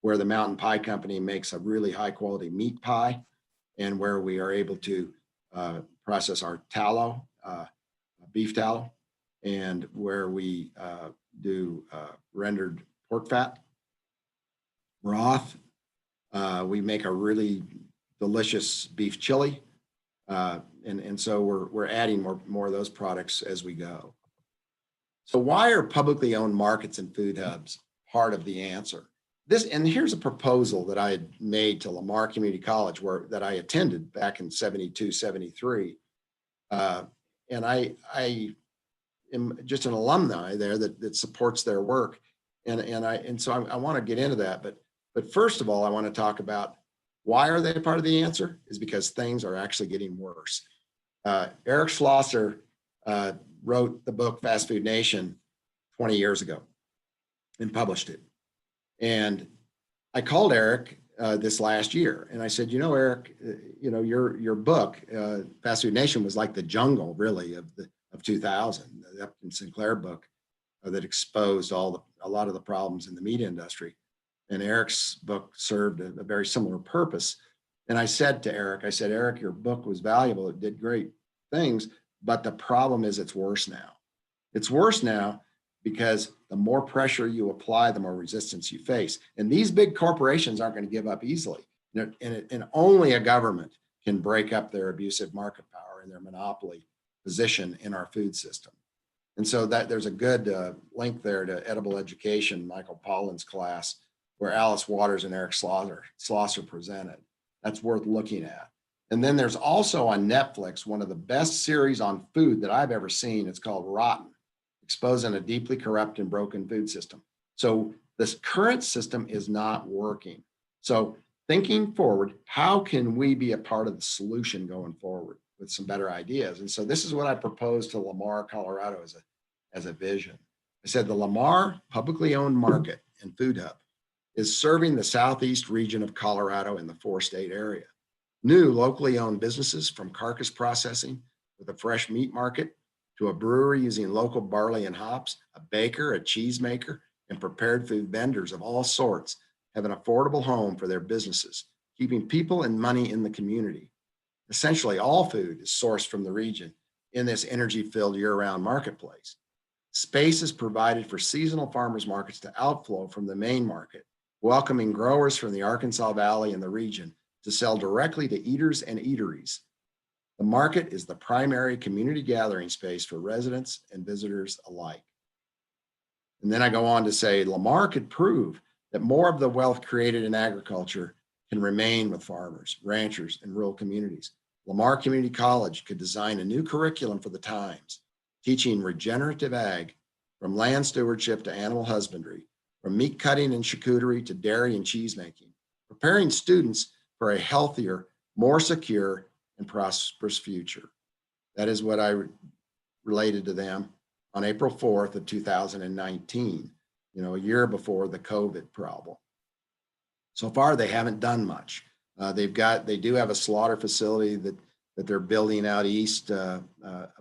where the Mountain Pie Company makes a really high quality meat pie, and where we are able to process our tallow, beef tallow, and where we do rendered pork fat, broth. We make a really delicious beef chili. And so we're adding more of those products as we go. So why are publicly owned markets and food hubs part of the answer? And here's a proposal that I had made to Lamar Community College that I attended back in 72, 73. And I am just an alumni there that supports their work. And so I want to get into that. But first of all, I want to talk about why are they a part of the answer is because things are actually getting worse. Eric Schlosser wrote the book Fast Food Nation 20 years ago and published it. And I called Eric this last year and I said, Eric, your book, Fast Food Nation, was like the jungle really of 2000, the Upton Sinclair book that exposed a lot of the problems in the meat industry. And Eric's book served a very similar purpose. And I said to Eric, Eric, your book was valuable. It did great things, but the problem is it's worse now. It's worse now because the more pressure you apply, the more resistance you face. And these big corporations aren't going to give up easily. And only a government can break up their abusive market power and their monopoly position in our food system. And so there's a good link there to Edible Education, Michael Pollan's class, where Alice Waters and Eric Schlosser presented. That's worth looking at. And then there's also on Netflix, one of the best series on food that I've ever seen. It's called Rotten, exposing a deeply corrupt and broken food system. So this current system is not working. So thinking forward, how can we be a part of the solution going forward with some better ideas? And so this is what I proposed to Lamar, Colorado as a vision. I said the Lamar publicly owned market and food hub is serving the southeast region of Colorado in the 4-state area. New locally owned businesses, from carcass processing with a fresh meat market to a brewery using local barley and hops, a baker, a cheese maker, and prepared food vendors of all sorts have an affordable home for their businesses, keeping people and money in the community. Essentially, all food is sourced from the region in this energy-filled year-round marketplace. Space is provided for seasonal farmers markets to outflow from the main market, welcoming growers from the Arkansas Valley and the region to sell directly to eaters and eateries. The market is the primary community gathering space for residents and visitors alike. And then I go on to say, Lamar could prove that more of the wealth created in agriculture can remain with farmers, ranchers, and rural communities. Lamar Community College could design a new curriculum for the times, teaching regenerative ag from land stewardship to animal husbandry, from meat cutting and charcuterie to dairy and cheese making, preparing students for a healthier, more secure, and prosperous future. That is what I related to them on April 4th of 2019, a year before the COVID problem. So far, they haven't done much. They do have a slaughter facility that they're building out east of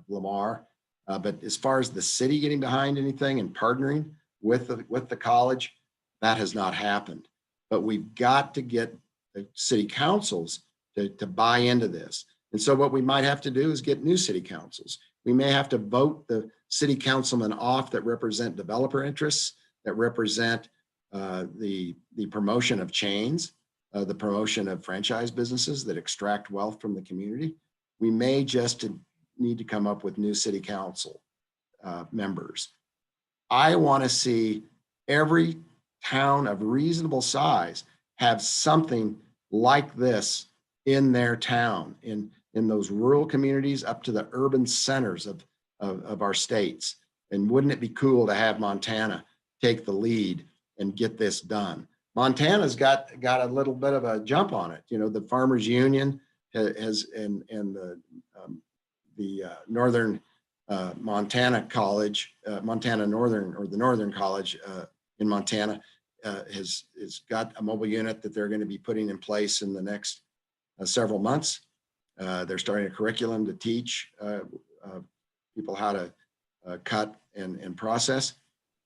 Lamar. But as far as the city getting behind anything and partnering with the college, that has not happened. But we've got to get the city councils to buy into this. And so what we might have to do is get new city councils. We may have to vote the city councilmen off that represent developer interests, that represent the promotion of chains, the promotion of franchise businesses that extract wealth from the community. We may just need to come up with new city council members. I want to see every town of reasonable size have something like this in their town, in those rural communities up to the urban centers of our states. And wouldn't it be cool to have Montana take the lead and get this done? Montana's got a little bit of a jump on it. The Farmers Union has, and the Northern Montana College, Montana Northern, or the Northern College in Montana has got a mobile unit that they're going to be putting in place in the next several months. They're starting a curriculum to teach people how to cut and process.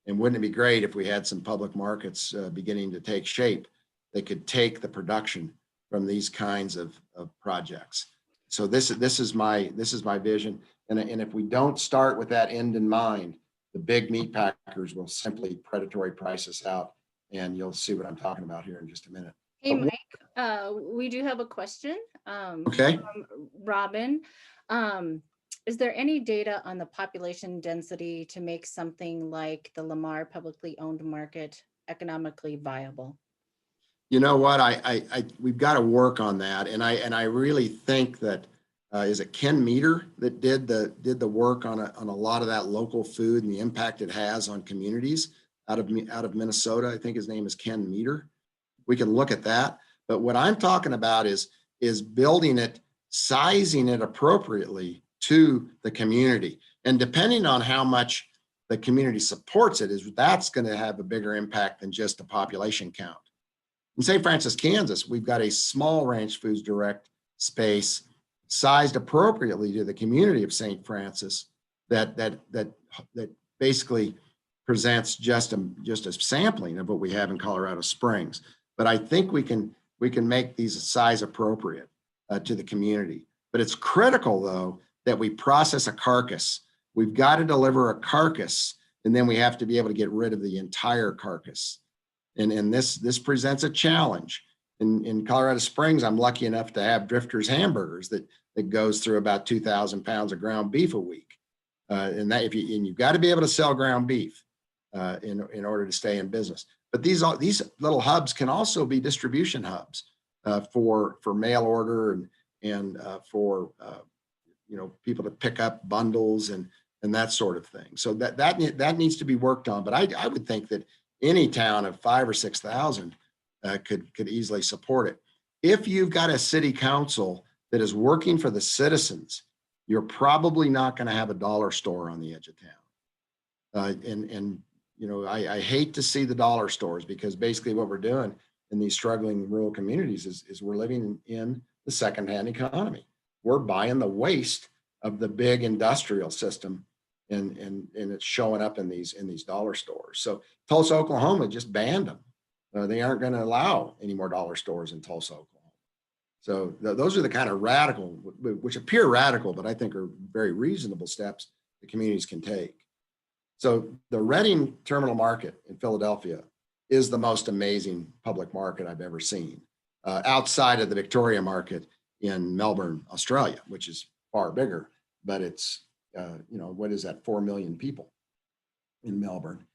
And wouldn't it be great if we had some public markets beginning to take shape that could take the production from these kinds of projects? So this is my vision. And if we don't start with that end in mind, the big meat packers will simply predatory price us out. And you'll see what I'm talking about here in just a minute. Hey, Mike, we do have a question Okay. from Robin. Is there any data on the population density to make something like the Lamar publicly owned market economically viable? You know what? We've got to work on that, and I really think that is it Ken Meter that did the work on a lot of that local food and the impact it has on communities out of Minnesota. I think his name is Ken Meter. We can look at that, but what I'm talking about is building it, sizing it appropriately to the community, and depending on how much the community supports it, that's going to have a bigger impact than just the population count. In St. Francis, Kansas, we've got a small Ranch Foods Direct space sized appropriately to the community of St. Francis that basically presents just a sampling of what we have in Colorado Springs. But I think we can make these size appropriate to the community. But it's critical, though, that we process a carcass. We've got to deliver a carcass, and then we have to be able to get rid of the entire carcass. And this presents a challenge. In Colorado Springs, I'm lucky enough to have Drifter's Hamburgers that goes through about 2,000 pounds of ground beef a week. And you've got to be able to sell ground beef in order to stay in business. But these little hubs can also be distribution hubs for mail order and for people to pick up bundles and that sort of thing. So that needs to be worked on. But I would think that any town of 5,000 or 6,000 could easily support it. If you've got a city council that is working for the citizens, you're probably not going to have a dollar store on the edge of town. I hate to see the dollar stores, because basically what we're doing in these struggling rural communities is we're living in the secondhand economy. We're buying the waste of the big industrial system, and it's showing up in these dollar stores. So Tulsa, Oklahoma just banned them. They aren't going to allow any more dollar stores in Tulsa, Oklahoma. So those are the kind of radical, which appear radical, but I think are very reasonable steps the communities can take. So the Reading Terminal Market in Philadelphia is the most amazing public market I've ever seen, outside of the Victoria Market in Melbourne, Australia, which is far bigger, but it's, what is that, 4 million people in Melbourne.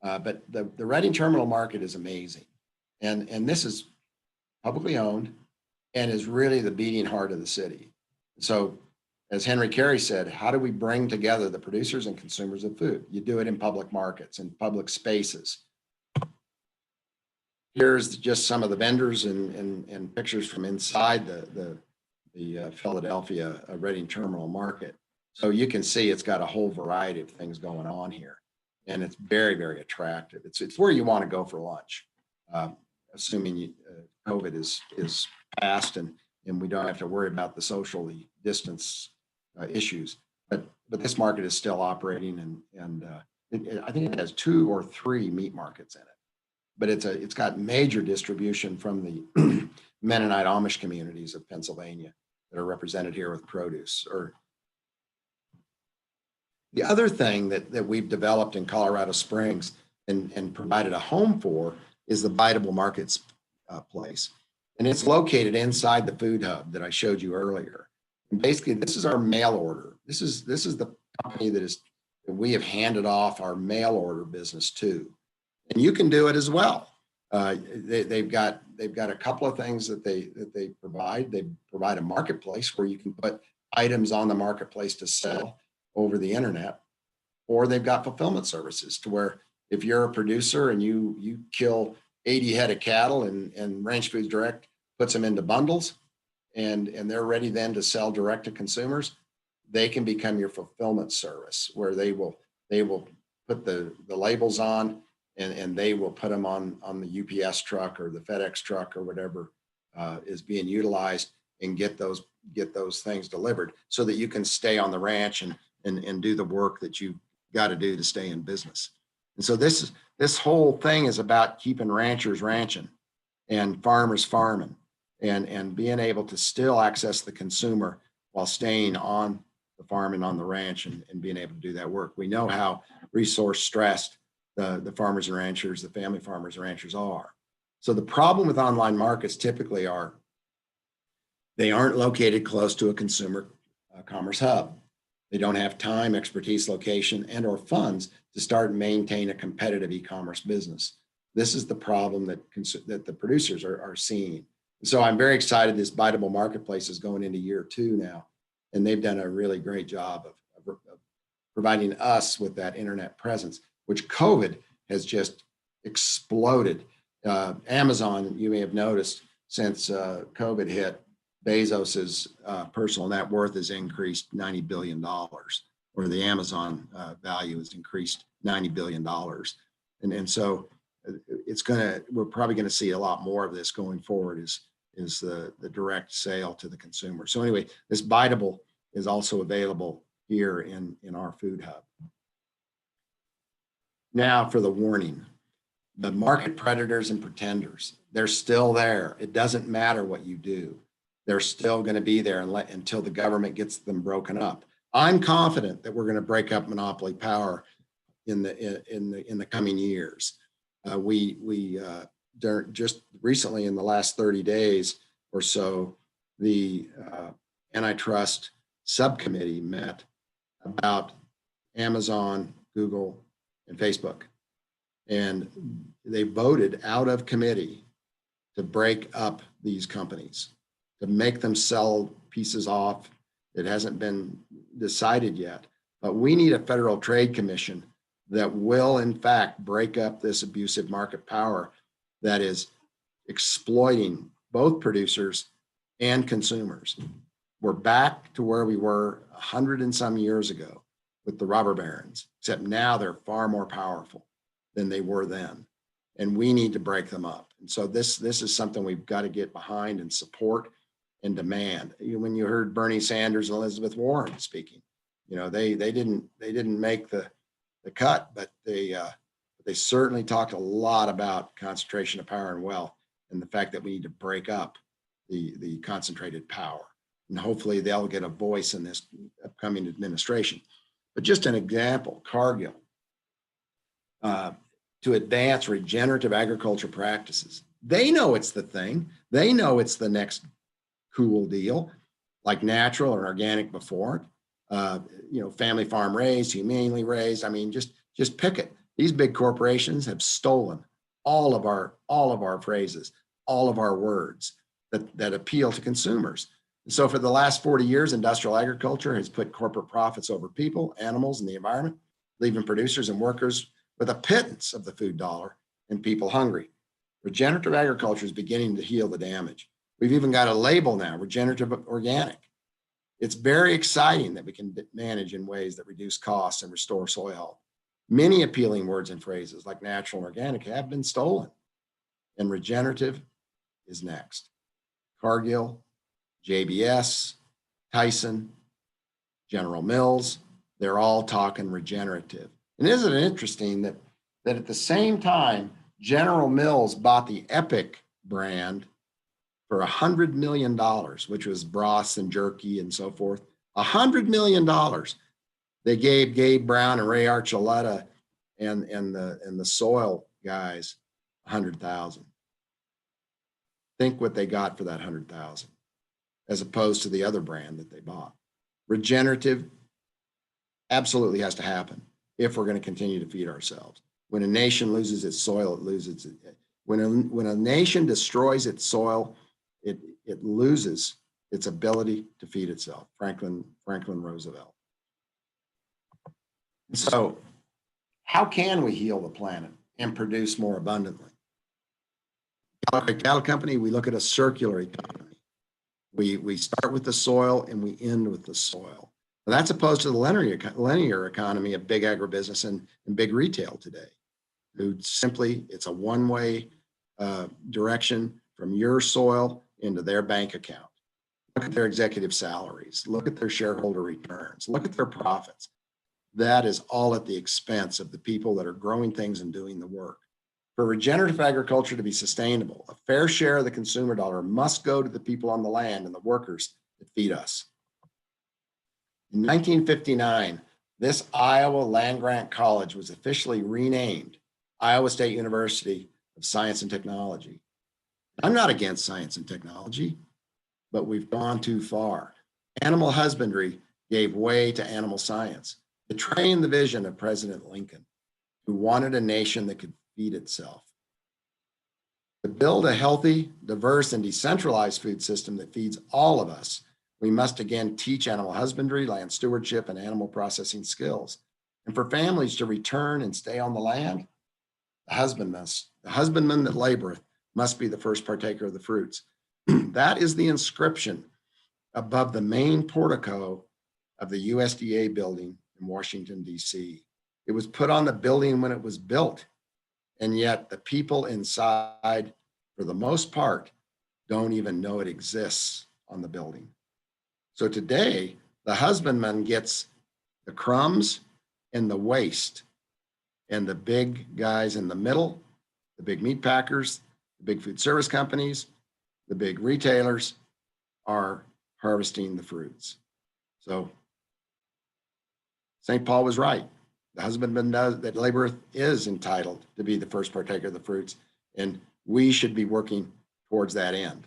But the Reading Terminal Market is amazing. And this is publicly owned and is really the beating heart of the city. So as Henry Carey said, how do we bring together the producers and consumers of food? You do it in public markets and public spaces. Here's just some of the vendors and pictures from inside the Philadelphia Reading Terminal Market. So you can see it's got a whole variety of things going on here, and it's very, very attractive. It's where you want to go for lunch, assuming COVID is passed and we don't have to worry about the socially distance issues. But this market is still operating, and I think it has 2 or 3 meat markets in it. But it's got major distribution from the Mennonite Amish communities of Pennsylvania that are represented here with produce. Or the other thing that we've developed in Colorado Springs and provided a home for is the Biteable Markets place. And it's located inside the food hub that I showed you earlier. And basically, this is our mail order. This is the company that we have handed off our mail order business to. And you can do it as well. They've got a couple of things that they provide. They provide a marketplace where you can put items on the marketplace to sell over the internet, or they've got fulfillment services to where if you're a producer and you kill 80 head of cattle and Ranch Foods Direct puts them into bundles and they're ready then to sell direct to consumers, they can become your fulfillment service where they will put the labels on and they will put them on the UPS truck or the FedEx truck or whatever is being utilized and get those things delivered so that you can stay on the ranch and do the work that you've got to do to stay in business. And so this whole thing is about keeping ranchers ranching and farmers farming and being able to still access the consumer while staying on the farm and on the ranch and being able to do that work. We know how resource stressed the farmers and ranchers, the family farmers and ranchers are. So the problem with online markets typically are they aren't located close to a consumer commerce hub. They don't have time, expertise, location, and or funds to start and maintain a competitive e-commerce business. This is the problem that the producers are seeing. So I'm very excited this Biteable Marketplace is going into year 2 now, and they've done a really great job of providing us with that internet presence, which COVID has just exploded. Amazon, you may have noticed, since COVID hit, Bezos's personal net worth has increased $90 billion, or the Amazon value has increased $90 billion. And so we're probably going to see a lot more of this going forward is the direct sale to the consumer. So anyway, this Biteable is also available here in our food hub. Now for the warning. The market predators and pretenders, they're still there. It doesn't matter what you do. They're still going to be there until the government gets them broken up. I'm confident that we're going to break up monopoly power in the coming years. Just recently in the last 30 days or so, the antitrust subcommittee met about Amazon, Google, and Facebook. And they voted out of committee to break up these companies, to make them sell pieces off. It hasn't been decided yet, but we need a Federal Trade Commission that will in fact break up this abusive market power that is exploiting both producers and consumers. We're back to where we were 100 and some years ago with the robber barons, except now they're far more powerful than they were then. And we need to break them up. And so this is something we've got to get behind and support and demand. When you heard Bernie Sanders and Elizabeth Warren speaking, they didn't make the cut, but they certainly talked a lot about concentration of power and wealth and the fact that we need to break up the concentrated power. And hopefully they'll get a voice in this upcoming administration. But just an example, Cargill, to advance regenerative agriculture practices. They know it's the thing. They know it's the next cool deal, like natural or organic before it. Family farm raised, humanely raised. I mean, just pick it. These big corporations have stolen all of our phrases, all of our words that appeal to consumers. And so for the last 40 years, industrial agriculture has put corporate profits over people, animals, and the environment, leaving producers and workers with a pittance of the food dollar and people hungry. Regenerative agriculture is beginning to heal the damage. We've even got a label now, regenerative organic. It's very exciting that we can manage in ways that reduce costs and restore soil health. Many appealing words and phrases like natural and organic have been stolen, and regenerative is next. Cargill, JBS, Tyson, General Mills, they're all talking regenerative. And isn't it interesting that at the same time, General Mills bought the Epic brand for $100 million, which was broths and jerky and so forth. $100 million. They gave Gabe Brown and Ray Archuleta and the soil guys $100,000. Think what they got for that $100,000, as opposed to the other brand that they bought. Regenerative absolutely has to happen if we're going to continue to feed ourselves. When a nation loses its soil, it loses it. When a nation destroys its soil, it loses its ability to feed itself. Franklin Roosevelt. So how can we heal the planet and produce more abundantly? Callicrate Cattle Company, we look at a circular economy. We start with the soil and we end with the soil. And that's opposed to the linear economy of big agribusiness and big retail today, who simply, it's a one-way direction from your soil into their bank account. Look at their executive salaries, look at their shareholder returns, look at their profits. That is all at the expense of the people that are growing things and doing the work. For regenerative agriculture to be sustainable, a fair share of the consumer dollar must go to the people on the land and the workers that feed us. In 1959, this Iowa land-grant college was officially renamed Iowa State University of Science and Technology. I'm not against science and technology, but we've gone too far. Animal husbandry gave way to animal science, betraying the vision of President Lincoln, who wanted a nation that could feed itself. To build a healthy, diverse, and decentralized food system that feeds all of us, we must again teach animal husbandry, land stewardship, and animal processing skills. And for families to return and stay on the land, the husbandman that laboreth must be the first partaker of the fruits. That is the inscription above the main portico of the USDA building in Washington, D.C. It was put on the building when it was built, and yet the people inside, for the most part, don't even know it exists on the building. So today, the husbandman gets the crumbs and the waste, and the big guys in the middle, the big meat packers, the big food service companies, the big retailers are harvesting the fruits. So St. Paul was right. The husbandman that laboreth is entitled to be the first partaker of the fruits, and we should be working towards that end.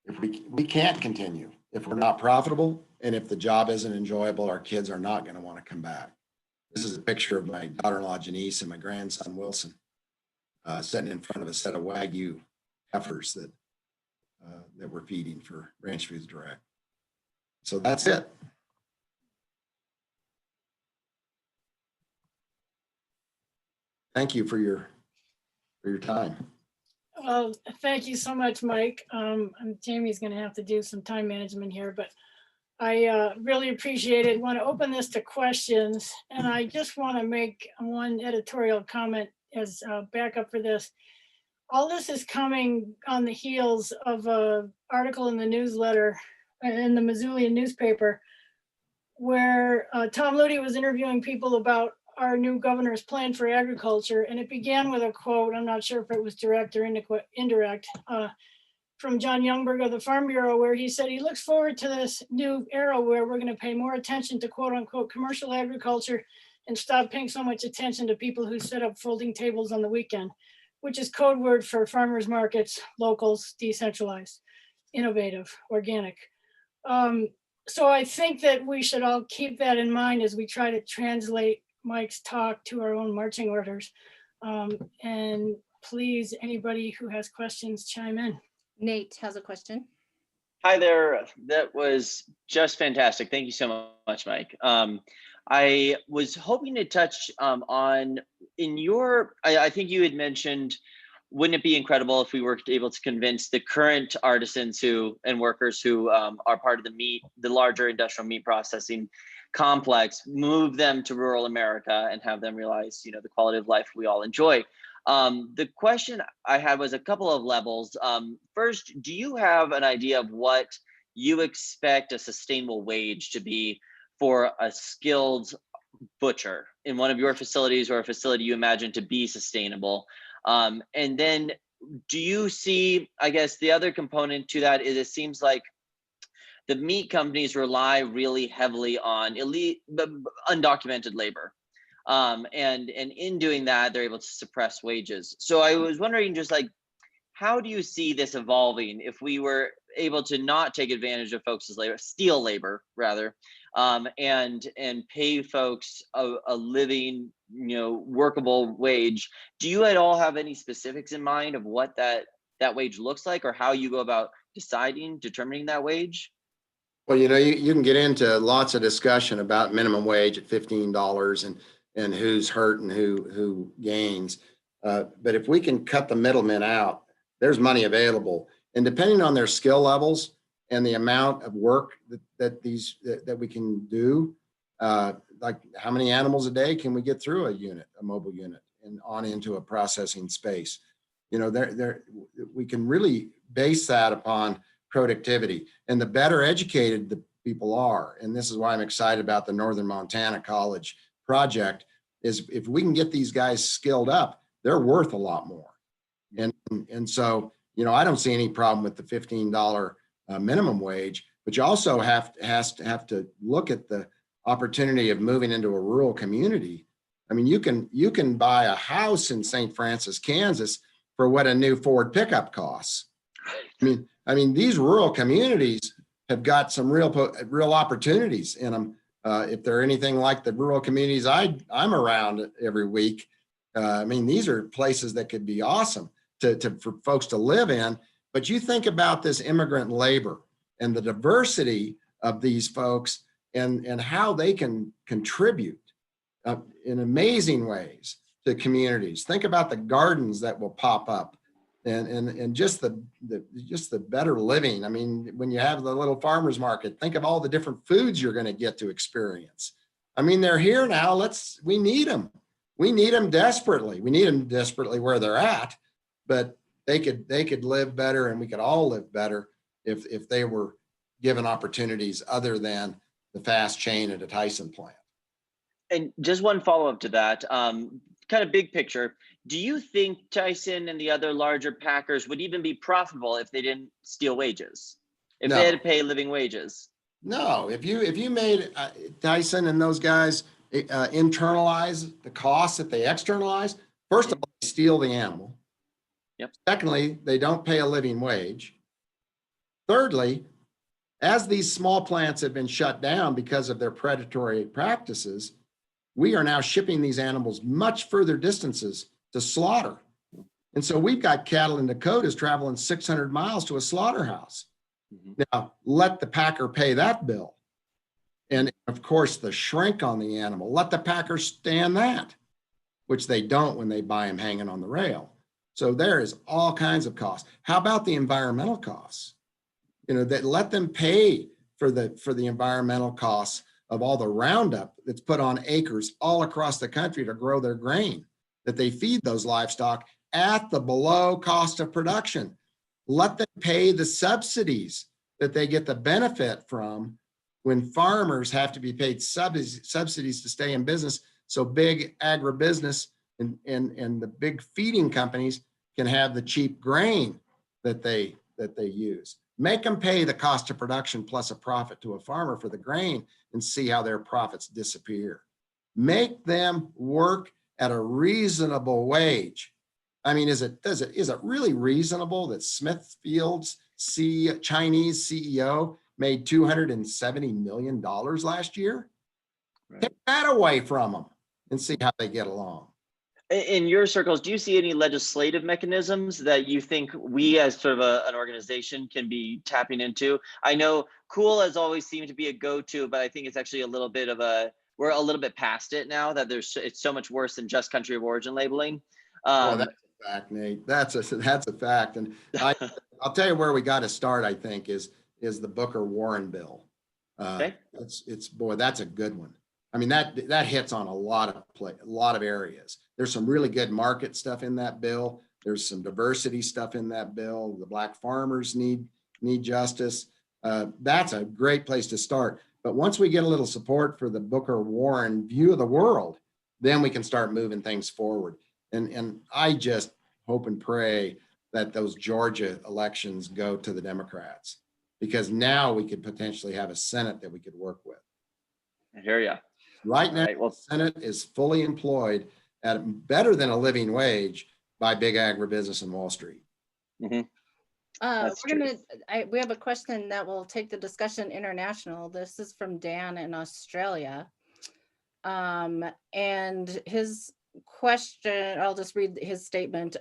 If we can't continue, if we're not profitable, and if the job isn't enjoyable, our kids are not going to want to come back. This is a picture of my daughter-in-law Janice and my grandson Wilson sitting in front of a set of Wagyu heifers that we're feeding for Ranch Foods Direct. So that's it. Thank you for your time. Well, thank you so much, Mike. Jamie's going to have to do some time management here, but I really appreciate it. Want to open this to questions, and I just want to make one editorial comment as backup for this. All this is coming on the heels of an article in the newsletter in the Missoulian newspaper, where Tom Ludy was interviewing people about our new governor's plan for agriculture. And it began with a quote, I'm not sure if it was direct or indirect, from John Youngberg of the Farm Bureau, where he said he looks forward to this new era where we're going to pay more attention to quote unquote commercial agriculture and stop paying so much attention to people who set up folding tables on the weekend, which is code word for farmers markets, locals, decentralized, innovative, organic. So I think that we should all keep that in mind as we try to translate Mike's talk to our own marching orders. And please, anybody who has questions, chime in. Nate has a question. Hi there. That was just fantastic. Thank you so much, Mike. I was hoping to touch on in your, I think you had mentioned, wouldn't it be incredible if we were able to convince the current artisans and workers who are part of the larger industrial meat processing complex, move them to rural America and have them realize, the quality of life we all enjoy. The question I had was a couple of levels. First, do you have an idea of what you expect a sustainable wage to be for a skilled butcher in one of your facilities, or a facility you imagine to be sustainable? And then do you see, I guess the other component to that is, it seems like the meat companies rely really heavily on undocumented labor. And in doing that, they're able to suppress wages. So I was wondering, just like, how do you see this evolving if we were able to not take advantage of folks' labor, steal labor rather, and pay folks a living, workable wage? Do you at all have any specifics in mind of what that wage looks like, or how you go about determining that wage? Well, you can get into lots of discussion about minimum wage at $15 and who's hurt and who gains. But if we can cut the middlemen out, there's money available. And depending on their skill levels and the amount of work that we can do, like how many animals a day can we get through a mobile unit and on into a processing space? We can really base that upon productivity, and the better educated the people are. And this is why I'm excited about the Northern Montana College project, is if we can get these guys skilled up, they're worth a lot more. And so, I don't see any problem with the $15 minimum wage, but you also have to look at the opportunity of moving into a rural community. I mean, you can buy a house in St. Francis, Kansas for what a new Ford pickup costs. I mean, these rural communities have got some real opportunities in them. If they're anything like the rural communities I'm around every week, I mean, these are places that could be awesome for folks to live in. But you think about this immigrant labor and the diversity of these folks and how they can contribute in amazing ways to communities. Think about the gardens that will pop up. And just the better living. I mean, when you have the little farmers market, think of all the different foods you're going to get to experience. I mean, they're here now. We need them. We need them desperately. We need them desperately where they're at, but they could live better, and we could all live better if they were given opportunities other than the fast chain at a Tyson plant. And just one follow-up to that, kind of big picture. Do you think Tyson and the other larger packers would even be profitable if they didn't steal wages? If they had to pay living wages? No, if you made Tyson and those guys internalize the costs that they externalize, first of all, they steal the animal. Yep. Secondly, they don't pay a living wage. Thirdly, as these small plants have been shut down because of their predatory practices, we are now shipping these animals much further distances to slaughter. And so we've got cattle in Dakotas traveling 600 miles to a slaughterhouse. Mm-hmm. Now, let the packer pay that bill. And of course, the shrink on the animal, let the packer stand that, which they don't when they buy them hanging on the rail. So there is all kinds of costs. How about the environmental costs? That let them pay for the environmental costs of all the Roundup that's put on acres all across the country to grow their grain, that they feed those livestock at the below cost of production. Let them pay the subsidies that they get the benefit from when farmers have to be paid subsidies to stay in business. So big agribusiness and the big feeding companies can have the cheap grain that they use. Make them pay the cost of production plus a profit to a farmer for the grain and see how their profits disappear. Make them work at a reasonable wage. I mean, is it really reasonable that Smithfield's Chinese CEO made $270 million last year? Right. Take that away from them and see how they get along. In your circles, do you see any legislative mechanisms that you think we as sort of an organization can be tapping into? I know cool has always seemed to be a go-to, but I think it's actually a little bit of we're a little bit past it now that it's so much worse than just country of origin labeling. Well, that's a fact, Nate. That's a fact. And I'll tell you where we got to start, I think, is the Booker-Warren bill. Okay. Boy, that's a good one. I mean, that hits on a lot of areas. There's some really good market stuff in that bill. There's some diversity stuff in that bill. The Black farmers need justice. That's a great place to start. But once we get a little support for the Booker-Warren view of the world, then we can start moving things forward. And I just hope and pray that those Georgia elections go to the Democrats, because now we could potentially have a Senate that we could work with. I hear ya. Right now, Well, the Senate is fully employed at better than a living wage by big agribusiness in Wall Street. mm-hmm. That's We have a question that will take the discussion international. This is from Dan in Australia. And his question, I'll just read his statement.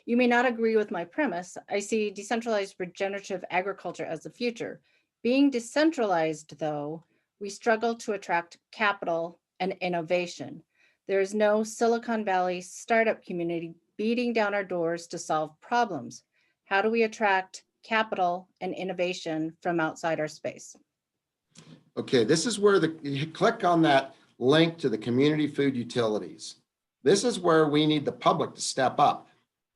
You may not agree with my premise. I see decentralized regenerative agriculture as the future. Being decentralized, though, we struggle to attract capital and innovation. There is no Silicon Valley startup community beating down our doors to solve problems. How do we attract capital and innovation from outside our space? Okay, this is where you click on that link to the community food utilities. This is where we need the public to step up,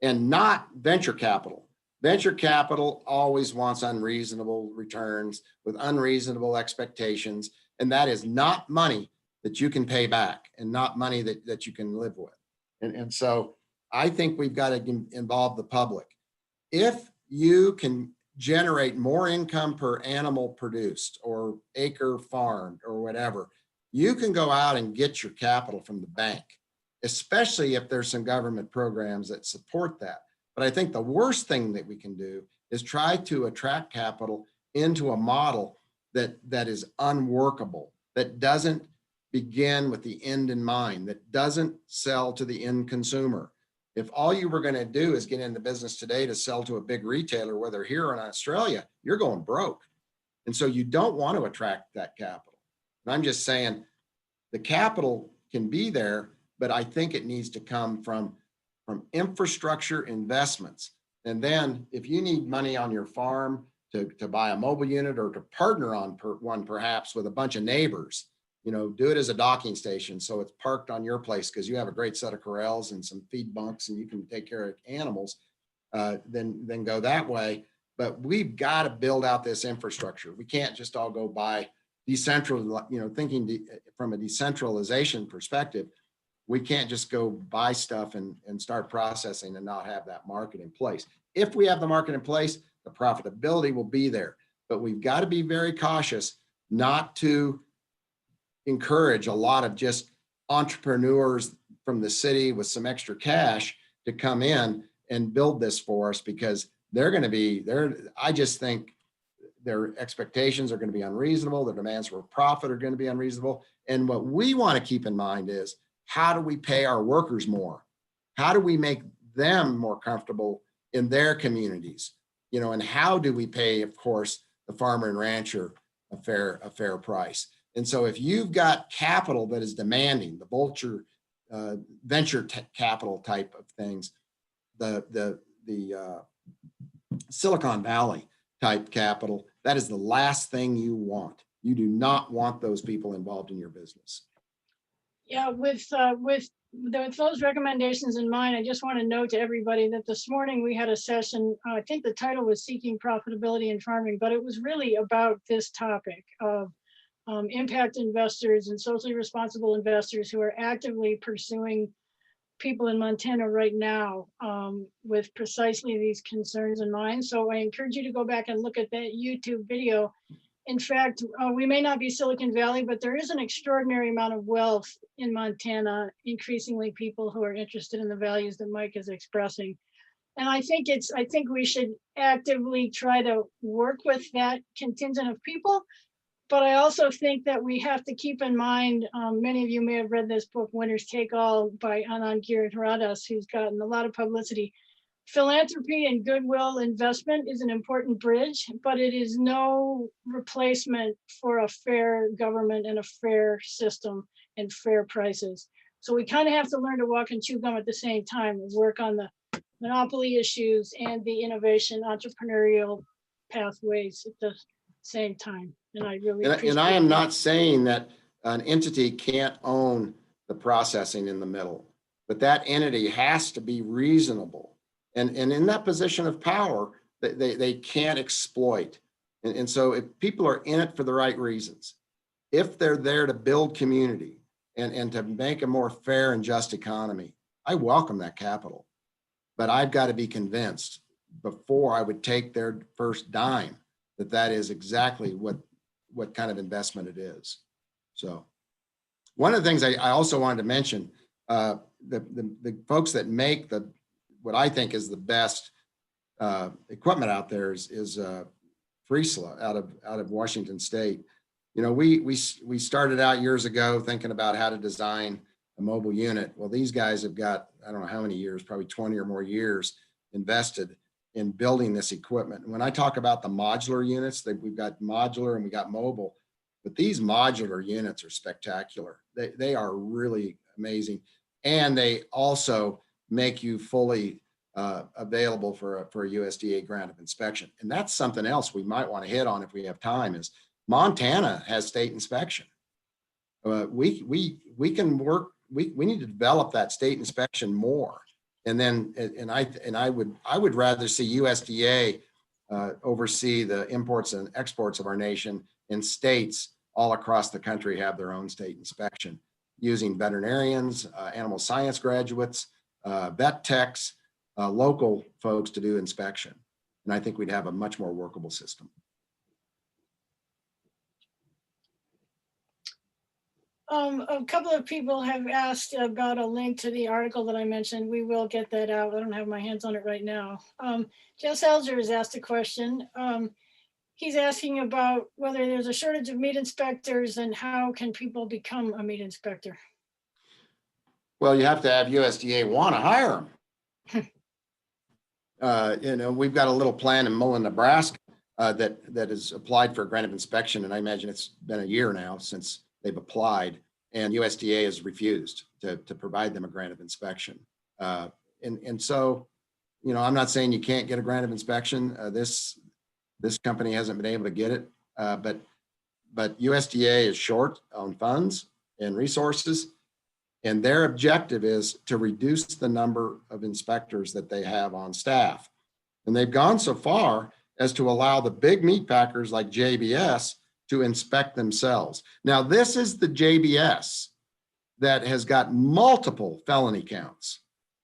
and not venture capital. Venture capital always wants unreasonable returns with unreasonable expectations, and that is not money that you can pay back and not money that you can live with. And so I think we've got to involve the public. If you can generate more income per animal produced or acre farmed or whatever, you can go out and get your capital from the bank, especially if there's some government programs that support that. But I think the worst thing that we can do is try to attract capital into a model that is unworkable, that doesn't begin with the end in mind, that doesn't sell to the end consumer. If all you were going to do is get into business today to sell to a big retailer, whether here or in Australia, you're going broke. And so you don't want to attract that capital. And I'm just saying the capital can be there, but I think it needs to come from infrastructure investments. And then if you need money on your farm to buy a mobile unit or to partner on one perhaps with a bunch of neighbors, do it as a docking station. So it's parked on your place because you have a great set of corrals and some feed bunks and you can take care of animals, then go that way. But we've got to build out this infrastructure. We can't just all go by thinking from a decentralization perspective. We can't just go buy stuff and start processing and not have that market in place. If we have the market in place, the profitability will be there. But we've got to be very cautious not to encourage a lot of just entrepreneurs from the city with some extra cash to come in and build this for us, because they're going to be there. I just think their expectations are going to be unreasonable. Their demands for profit are going to be unreasonable. And what we want to keep in mind is, how do we pay our workers more? How do we make them more comfortable in their communities? And how do we pay, of course, the farmer and rancher a fair price? And so if you've got capital that is demanding, the venture capital type of things, the Silicon Valley type capital, that is the last thing you want. You do not want those people involved in your business. Yeah, with those recommendations in mind, I just want to note to everybody that this morning we had a session. I think the title was Seeking Profitability in Farming, but it was really about this topic of impact investors and socially responsible investors who are actively pursuing people in Montana right now with precisely these concerns in mind. So I encourage you to go back and look at that YouTube video. In fact, we may not be Silicon Valley, but there is an extraordinary amount of wealth in Montana, increasingly people who are interested in the values that Mike is expressing. And I think we should actively try to work with that contingent of people. But I also think that we have to keep in mind, many of you may have read this book, Winners Take All by Anand Giridharadas, who's gotten a lot of publicity. Philanthropy and goodwill investment is an important bridge, but it is no replacement for a fair government and a fair system and fair prices. So we kind of have to learn to walk and chew gum at the same time and work on the monopoly issues and the innovation entrepreneurial pathways at the same time. And I really appreciate And I am that. not saying that an entity can't own the processing in the middle, but that entity has to be reasonable. And in that position of power, they can't exploit. And so if people are in it for the right reasons, if they're there to build community and to make a more fair and just economy, I welcome that capital. But I've got to be convinced before I would take their first dime that that is exactly what kind of investment it is. So one of the things I also wanted to mention, the folks that make what I think is the best equipment out there is Friesla out of Washington State. You know, we started out years ago thinking about how to design a mobile unit. Well, these guys have got, I don't know how many years, probably 20 or more years invested in building this equipment. And when I talk about the modular units, we've got modular and we got mobile, but these modular units are spectacular. They are really amazing. And they also make you fully available for a USDA grant of inspection. And that's something else we might want to hit on if we have time, is Montana has state inspection. We can work, we need to develop that state inspection more. And then, I would rather see USDA oversee the imports and exports of our nation, and states all across the country have their own state inspection using veterinarians, animal science graduates, vet techs, local folks to do inspection. And I think we'd have a much more workable system. A couple of people have asked about a link to the article that I mentioned. We will get that out. I don't have my hands on it right now. Jess Elger has asked a question. He's asking about whether there's a shortage of meat inspectors and how can people become a meat inspector? Well, you have to have USDA want to hire them. You know, we've got a little plan in Mullen, Nebraska that has applied for a grant of inspection. And I imagine it's been a year now since they've applied, and USDA has refused to provide them a grant of inspection. And so, you know, I'm not saying you can't get a grant of inspection. This company hasn't been able to get it, but USDA is short on funds and resources, and their objective is to reduce the number of inspectors that they have on staff. And they've gone so far as to allow the big meat packers like JBS to inspect themselves. Now, this is the JBS that has got multiple felony counts,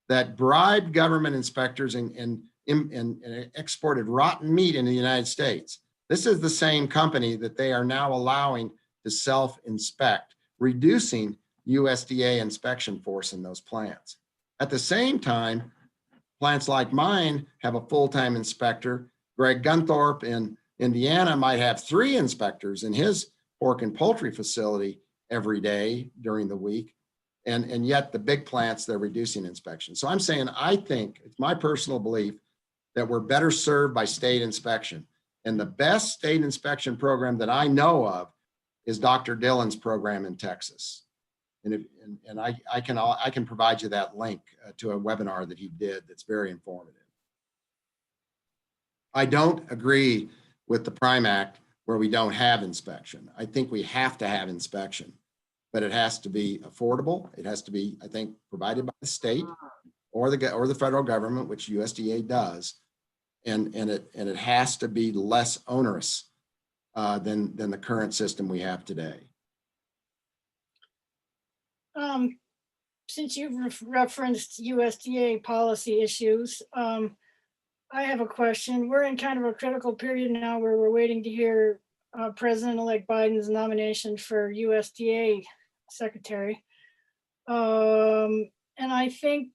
that bribed government inspectors and exported rotten meat into the United States. This is the same company that they are now allowing to self-inspect, reducing USDA inspection force in those plants. At the same time, plants like mine have a full-time inspector. Greg Gunthorpe in Indiana might have 3 inspectors in his pork and poultry facility every day during the week. And yet the big plants, they're reducing inspection. So I'm saying, I think it's my personal belief that we're better served by state inspection. And the best state inspection program that I know of is Dr. Dillon's program in Texas. And I can provide you that link to a webinar that he did that's very informative. I don't agree with the Prime Act where we don't have inspection. I think we have to have inspection, but it has to be affordable. It has to be, I think, provided by the state or the federal government, which USDA does, and it has to be less onerous than the current system we have today. Since you've referenced USDA policy issues, I have a question. We're in kind of a critical period now where we're waiting to hear President-elect Biden's nomination for USDA secretary. And I think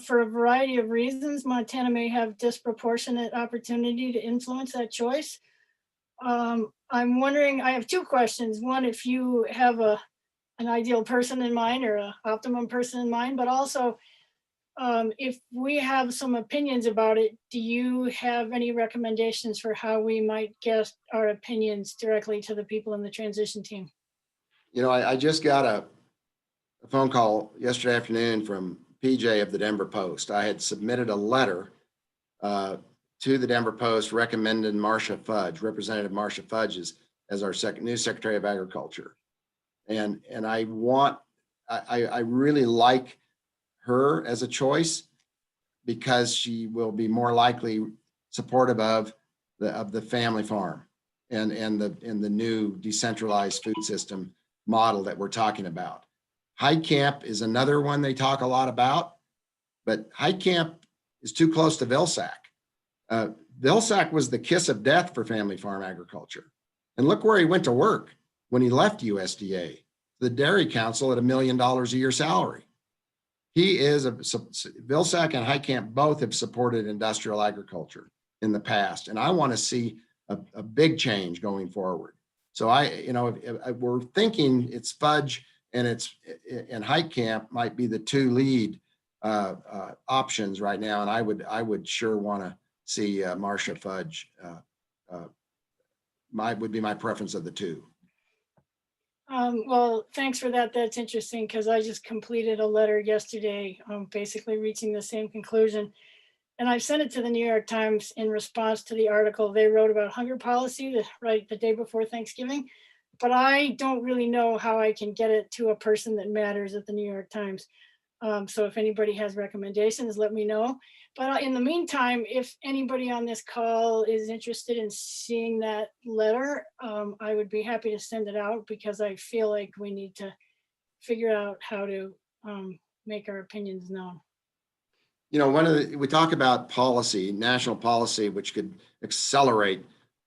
for a variety of reasons, Montana may have disproportionate opportunity to influence that choice. I'm wondering, I have two questions. One, if you have an ideal person in mind or an optimum person in mind, but also if we have some opinions about it, do you have any recommendations for how we might get our opinions directly to the people in the transition team? You know, I just got a phone call yesterday afternoon from PJ of the Denver Post. I had submitted a letter to the Denver Post recommending Marcia Fudge, Representative Marcia Fudge, as our new Secretary of Agriculture. And I really like her as a choice because she will be more likely supportive of the family farm and the new decentralized food system model that we're talking about. Heitkamp is another one they talk a lot about, but Heitkamp is too close to Vilsack. Vilsack was the kiss of death for family farm agriculture. And look where he went to work when he left USDA, the Dairy Council at $1 million a year salary. Vilsack and Heitkamp both have supported industrial agriculture in the past. And I want to see a big change going forward. So we're thinking it's Fudge and Heitkamp might be the two lead options right now. And I would sure want to see Marcia Fudge would be my preference of the two. Well, thanks for that. That's interesting because I just completed a letter yesterday, basically reaching the same conclusion. And I sent it to the New York Times in response to the article they wrote about hunger policy the day before Thanksgiving. But I don't really know how I can get it to a person that matters at the New York Times. So if anybody has recommendations, let me know. But in the meantime, if anybody on this call is interested in seeing that letter, I would be happy to send it out because I feel like we need to figure out how to make our opinions known. You know, we talk about policy, national policy, which could accelerate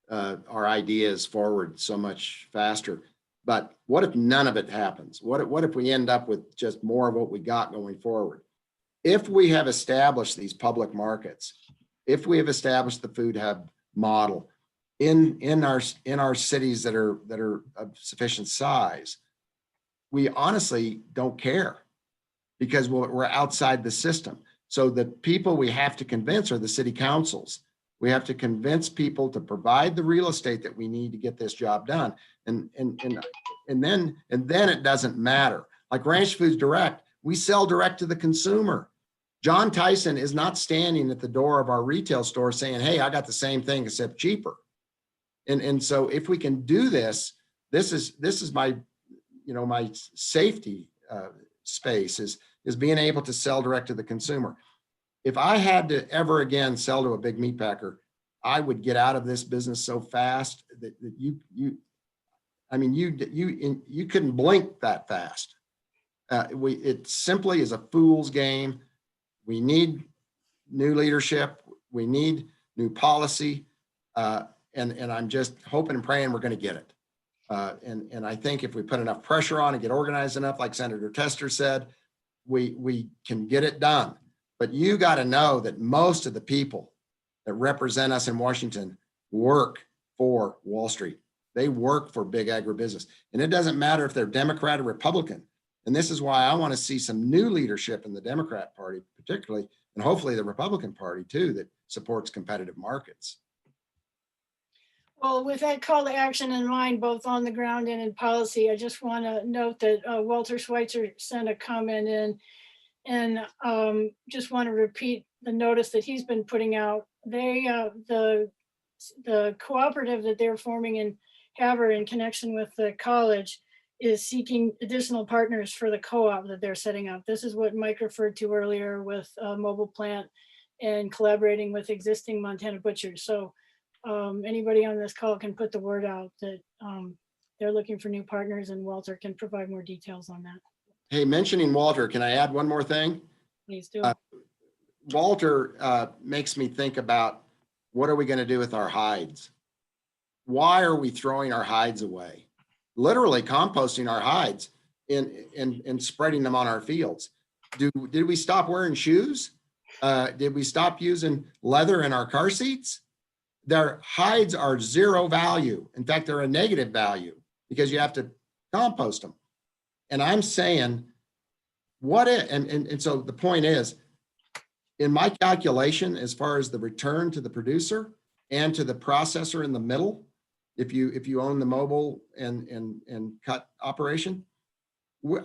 our ideas forward so much faster. But what if none of it happens? What if we end up with just more of what we got going forward? If we have established these public markets, if we have established the food hub model in our cities that are of sufficient size, we honestly don't care because we're outside the system. So the people we have to convince are the city councils. We have to convince people to provide the real estate that we need to get this job done. And then it doesn't matter. Like Ranch Foods Direct, we sell direct to the consumer. John Tyson is not standing at the door of our retail store saying, hey, I got the same thing except cheaper. And so if we can do this, this is my safety space is being able to sell direct to the consumer. If I had to ever again sell to a big meat packer, I would get out of this business so fast that you couldn't blink that fast. It simply is a fool's game. We need new leadership. We need new policy. And I'm just hoping and praying we're going to get it. And I think if we put enough pressure on and get organized enough, like Senator Tester said, we can get it done. But you got to know that most of the people that represent us in Washington work for Wall Street. They work for big agribusiness. And it doesn't matter if they're Democrat or Republican. And this is why I want to see some new leadership in the Democrat Party, particularly, and hopefully the Republican Party too, that supports competitive markets. Well, with that call to action in mind, both on the ground and in policy, I just want to note that Walter Schweitzer sent a comment in and just want to repeat the notice that he's been putting out. They, the cooperative that they're forming in Havre in connection with the college is seeking additional partners for the co-op that they're setting up. This is what Mike referred to earlier with a mobile plant and collaborating with existing Montana butchers. So anybody on this call can put the word out that they're looking for new partners, and Walter can provide more details on that. Hey, mentioning Walter, can I add one more thing? Please do. Walter makes me think about what are we going to do with our hides? Why are we throwing our hides away? Literally composting our hides and spreading them on our fields. Did we stop wearing shoes? Did we stop using leather in our car seats? their hides are zero value. In fact, they're a negative value because you have to compost them. And I'm saying, what if, and so the point is, in my calculation, as far as the return to the producer and to the processor in the middle, if you own the mobile and cut operation,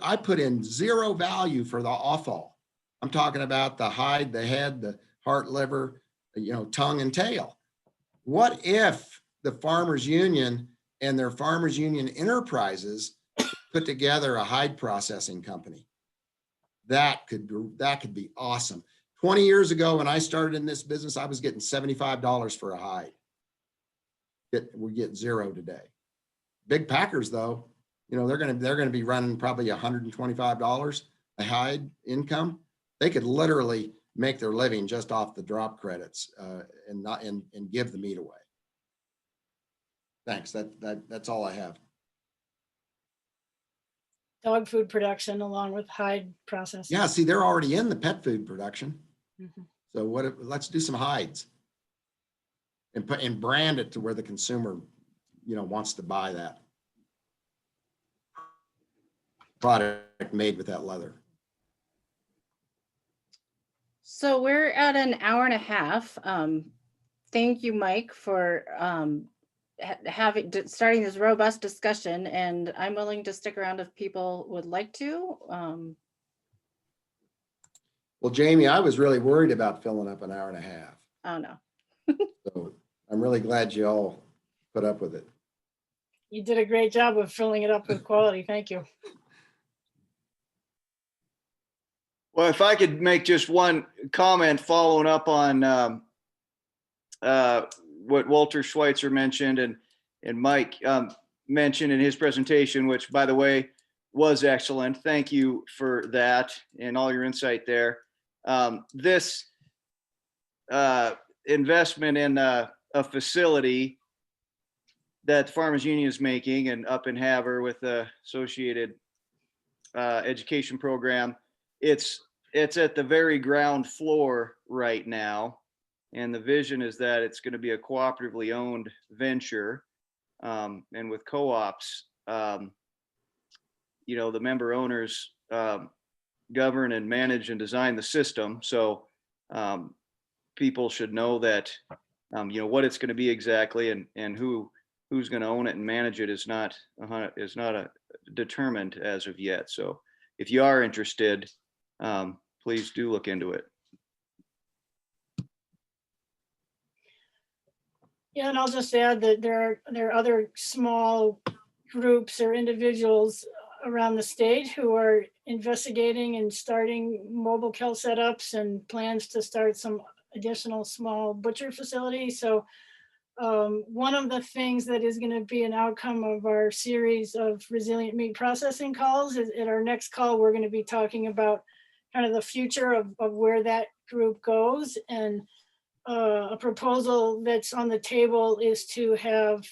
I put in zero value for the offal. I'm talking about the hide, the head, the heart, liver, tongue and tail. What if the Farmers Union and their Farmers Union enterprises put together a hide processing company? That could be awesome. 20 years ago, when I started in this business, I was getting $75 for a hide. We get zero today. Big packers, though, they're gonna be running probably $125 a hide income. They could literally make their living just off the drop credits and give the meat away. Thanks. That's all I have. Dog food production along with hide processing. Yeah, see, they're already in the pet food production. Mhm. So let's do some hides and brand it to where the consumer, wants to buy that product made with that leather. So we're at an hour and a half. Thank you, Mike, for starting this robust discussion, and I'm willing to stick around if people would like to. Well, Jamie, I was really worried about filling up an hour and a half. Oh no. So I'm really glad you all put up with it. You did a great job of filling it up with quality. Thank you. Well, if I could make just one comment following up on what Walter Schweitzer mentioned and Mike mentioned in his presentation, which, by the way, was excellent. Thank you for that and all your insight there. This investment in a facility that the Farmers Union is making and up in Havre with the associated education program, it's at the very ground floor right now. And the vision is that it's going to be a cooperatively owned venture. And with co-ops, the member owners govern and manage and design the system. So people should know that, what it's going to be exactly and who's going to own it and manage it is not determined as of yet. So if you are interested, please do look into it. Yeah, and I'll just add that there are other small groups or individuals around the state who are investigating and starting mobile kill setups and plans to start some additional small butcher facilities. So one of the things that is going to be an outcome of our series of resilient meat processing calls is at our next call, we're going to be talking about kind of the future of where that group goes. And a proposal that's on the table is to have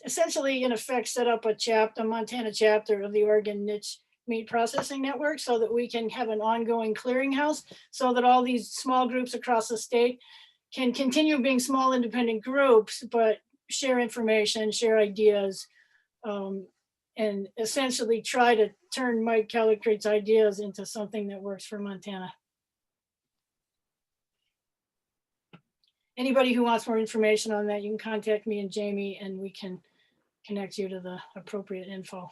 essentially in effect set up a Montana chapter of the Oregon Niche Meat Processing Network so that we can have an ongoing clearinghouse so that all these small groups across the state can continue being small independent groups, but share information, share ideas, and essentially try to turn Mike Callicrate's ideas into something that works for Montana. Anybody who wants more information on that, you can contact me and Jamie and we can connect you to the appropriate info.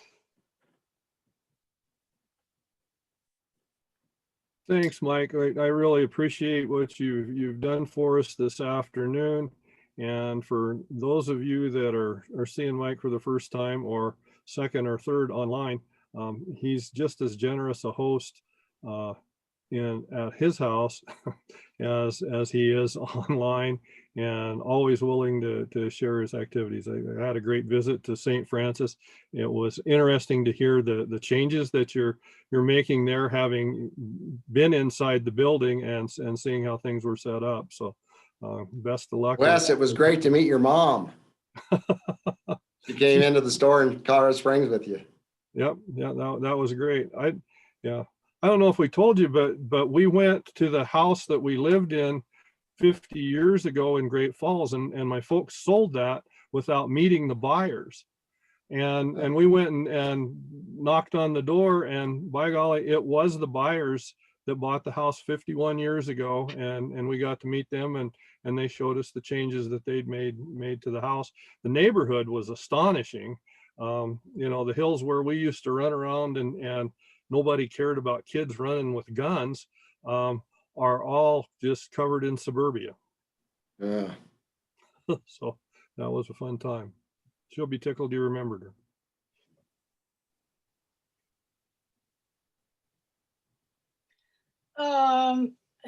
Thanks, Mike. I really appreciate what you've done for us this afternoon. And for those of you that are seeing Mike for the first time or second or third online, he's just as generous a host at his house as he is online, and always willing to share his activities. I had a great visit to St. Francis. It was interesting to hear the changes that you're making there, having been inside the building and seeing how things were set up. So best of luck. Wes, it was great to meet your mom. She came into the store in Colorado Springs with you. Yep, yeah, that was great. I don't know if we told you, but we went to the house that we lived in 50 years ago in Great Falls, and my folks sold that without meeting the buyers. And we went and knocked on the door, and by golly, it was the buyers that bought the house 51 years ago, and we got to meet them, and they showed us the changes that they'd made to the house. The neighborhood was astonishing. You know, the hills where we used to run around and nobody cared about kids running with guns, are all just covered in suburbia. Yeah. So that was a fun time. She'll be tickled you remembered her.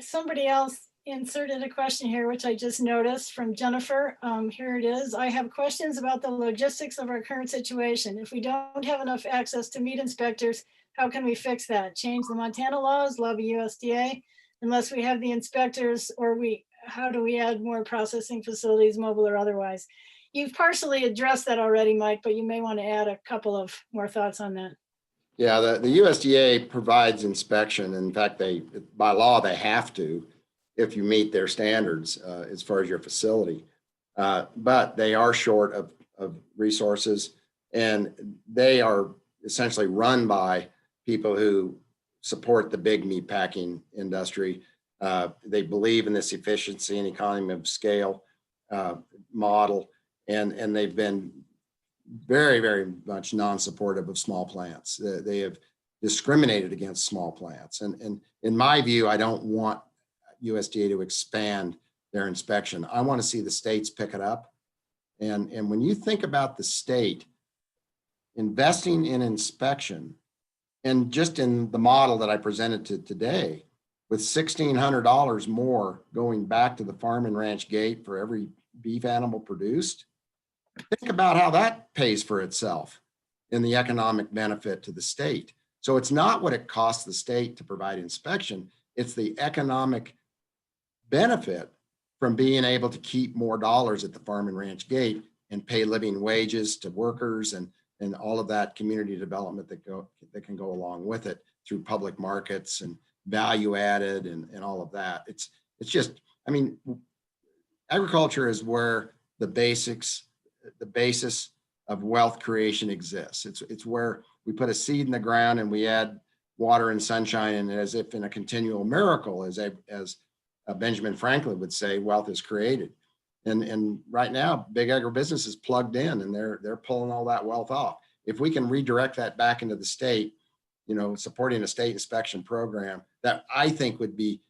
Somebody else inserted a question here, which I just noticed from Jennifer. Here it is. I have questions about the logistics of our current situation. If we don't have enough access to meat inspectors, how can we fix that? Change the Montana laws, lobby USDA, unless we have the inspectors, or how do we add more processing facilities, mobile or otherwise? You've partially addressed that already, Mike, but you may want to add a couple of more thoughts on that. Yeah, the USDA provides inspection. In fact, by law, they have to if you meet their standards as far as your facility. But they are short of resources, and they are essentially run by people who support the big meat packing industry. They believe in this efficiency and economy of scale model, and they've been very, very much non-supportive of small plants. They have discriminated against small plants. And in my view, I don't want USDA to expand their inspection. I want to see the states pick it up. And when you think about the state investing in inspection, and just in the model that I presented today, with $1,600 more going back to the farm and ranch gate for every beef animal produced, think about how that pays for itself in the economic benefit to the state. So it's not what it costs the state to provide inspection, it's the economic benefit from being able to keep more dollars at the farm and ranch gate and pay living wages to workers and all of that community development that can go along with it through public markets and value added and all of that. It's just, I mean, agriculture is where the basis of wealth creation exists. It's where we put a seed in the ground and we add water and sunshine, and as if in a continual miracle, as Benjamin Franklin would say, wealth is created. And right now, big agribusiness is plugged in, and they're pulling all that wealth off. If we can redirect that back into the state, you know, supporting a state inspection program, that I think would be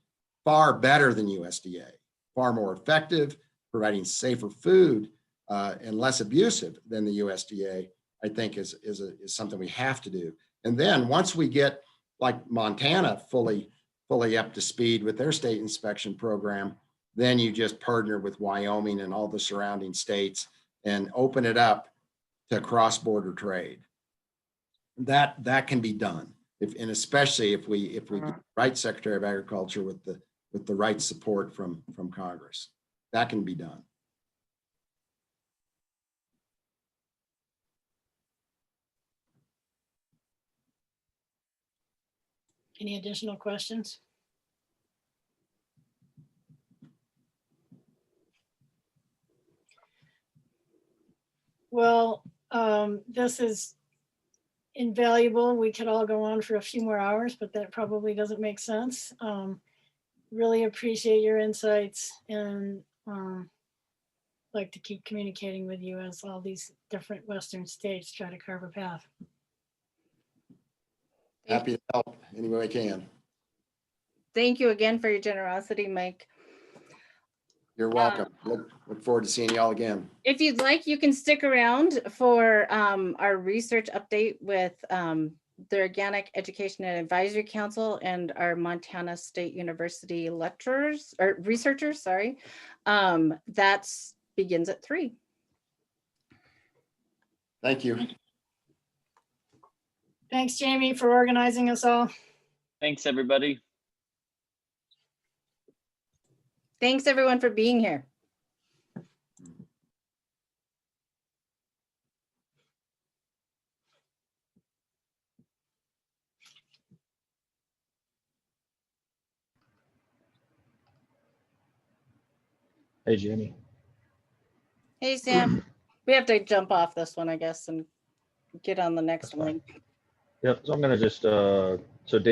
far better than USDA, far more effective, providing safer food and less abusive than the USDA, I think is something we have to do. And then once we get like Montana fully up to speed with their state inspection program, then you just partner with Wyoming and all the surrounding states and open it up to cross-border trade. That can be done, and especially if we get the right Secretary of Agriculture with the right support from Congress, that can be done. Any additional questions? Well, this is invaluable. We could all go on for a few more hours, but that probably doesn't make sense. Really appreciate your insights, and like to keep communicating with you as all these different Western states try to carve a path. Happy to help any way I can. Thank you again for your generosity, Mike. You're welcome. Look forward to seeing you all again. If you'd like, you can stick around for our research update with the Organic Education and Advisory Council and our Montana State University lecturers or researchers, sorry. That begins at 3. Thank you. Thanks, Jamie, for organizing us all. Thanks, everybody. Thanks everyone for being here. Hey, Jenny. Hey, Sam. We have to jump off this one, I guess, and get on the next That's fine. one. Yep, so I'm gonna just, so Dave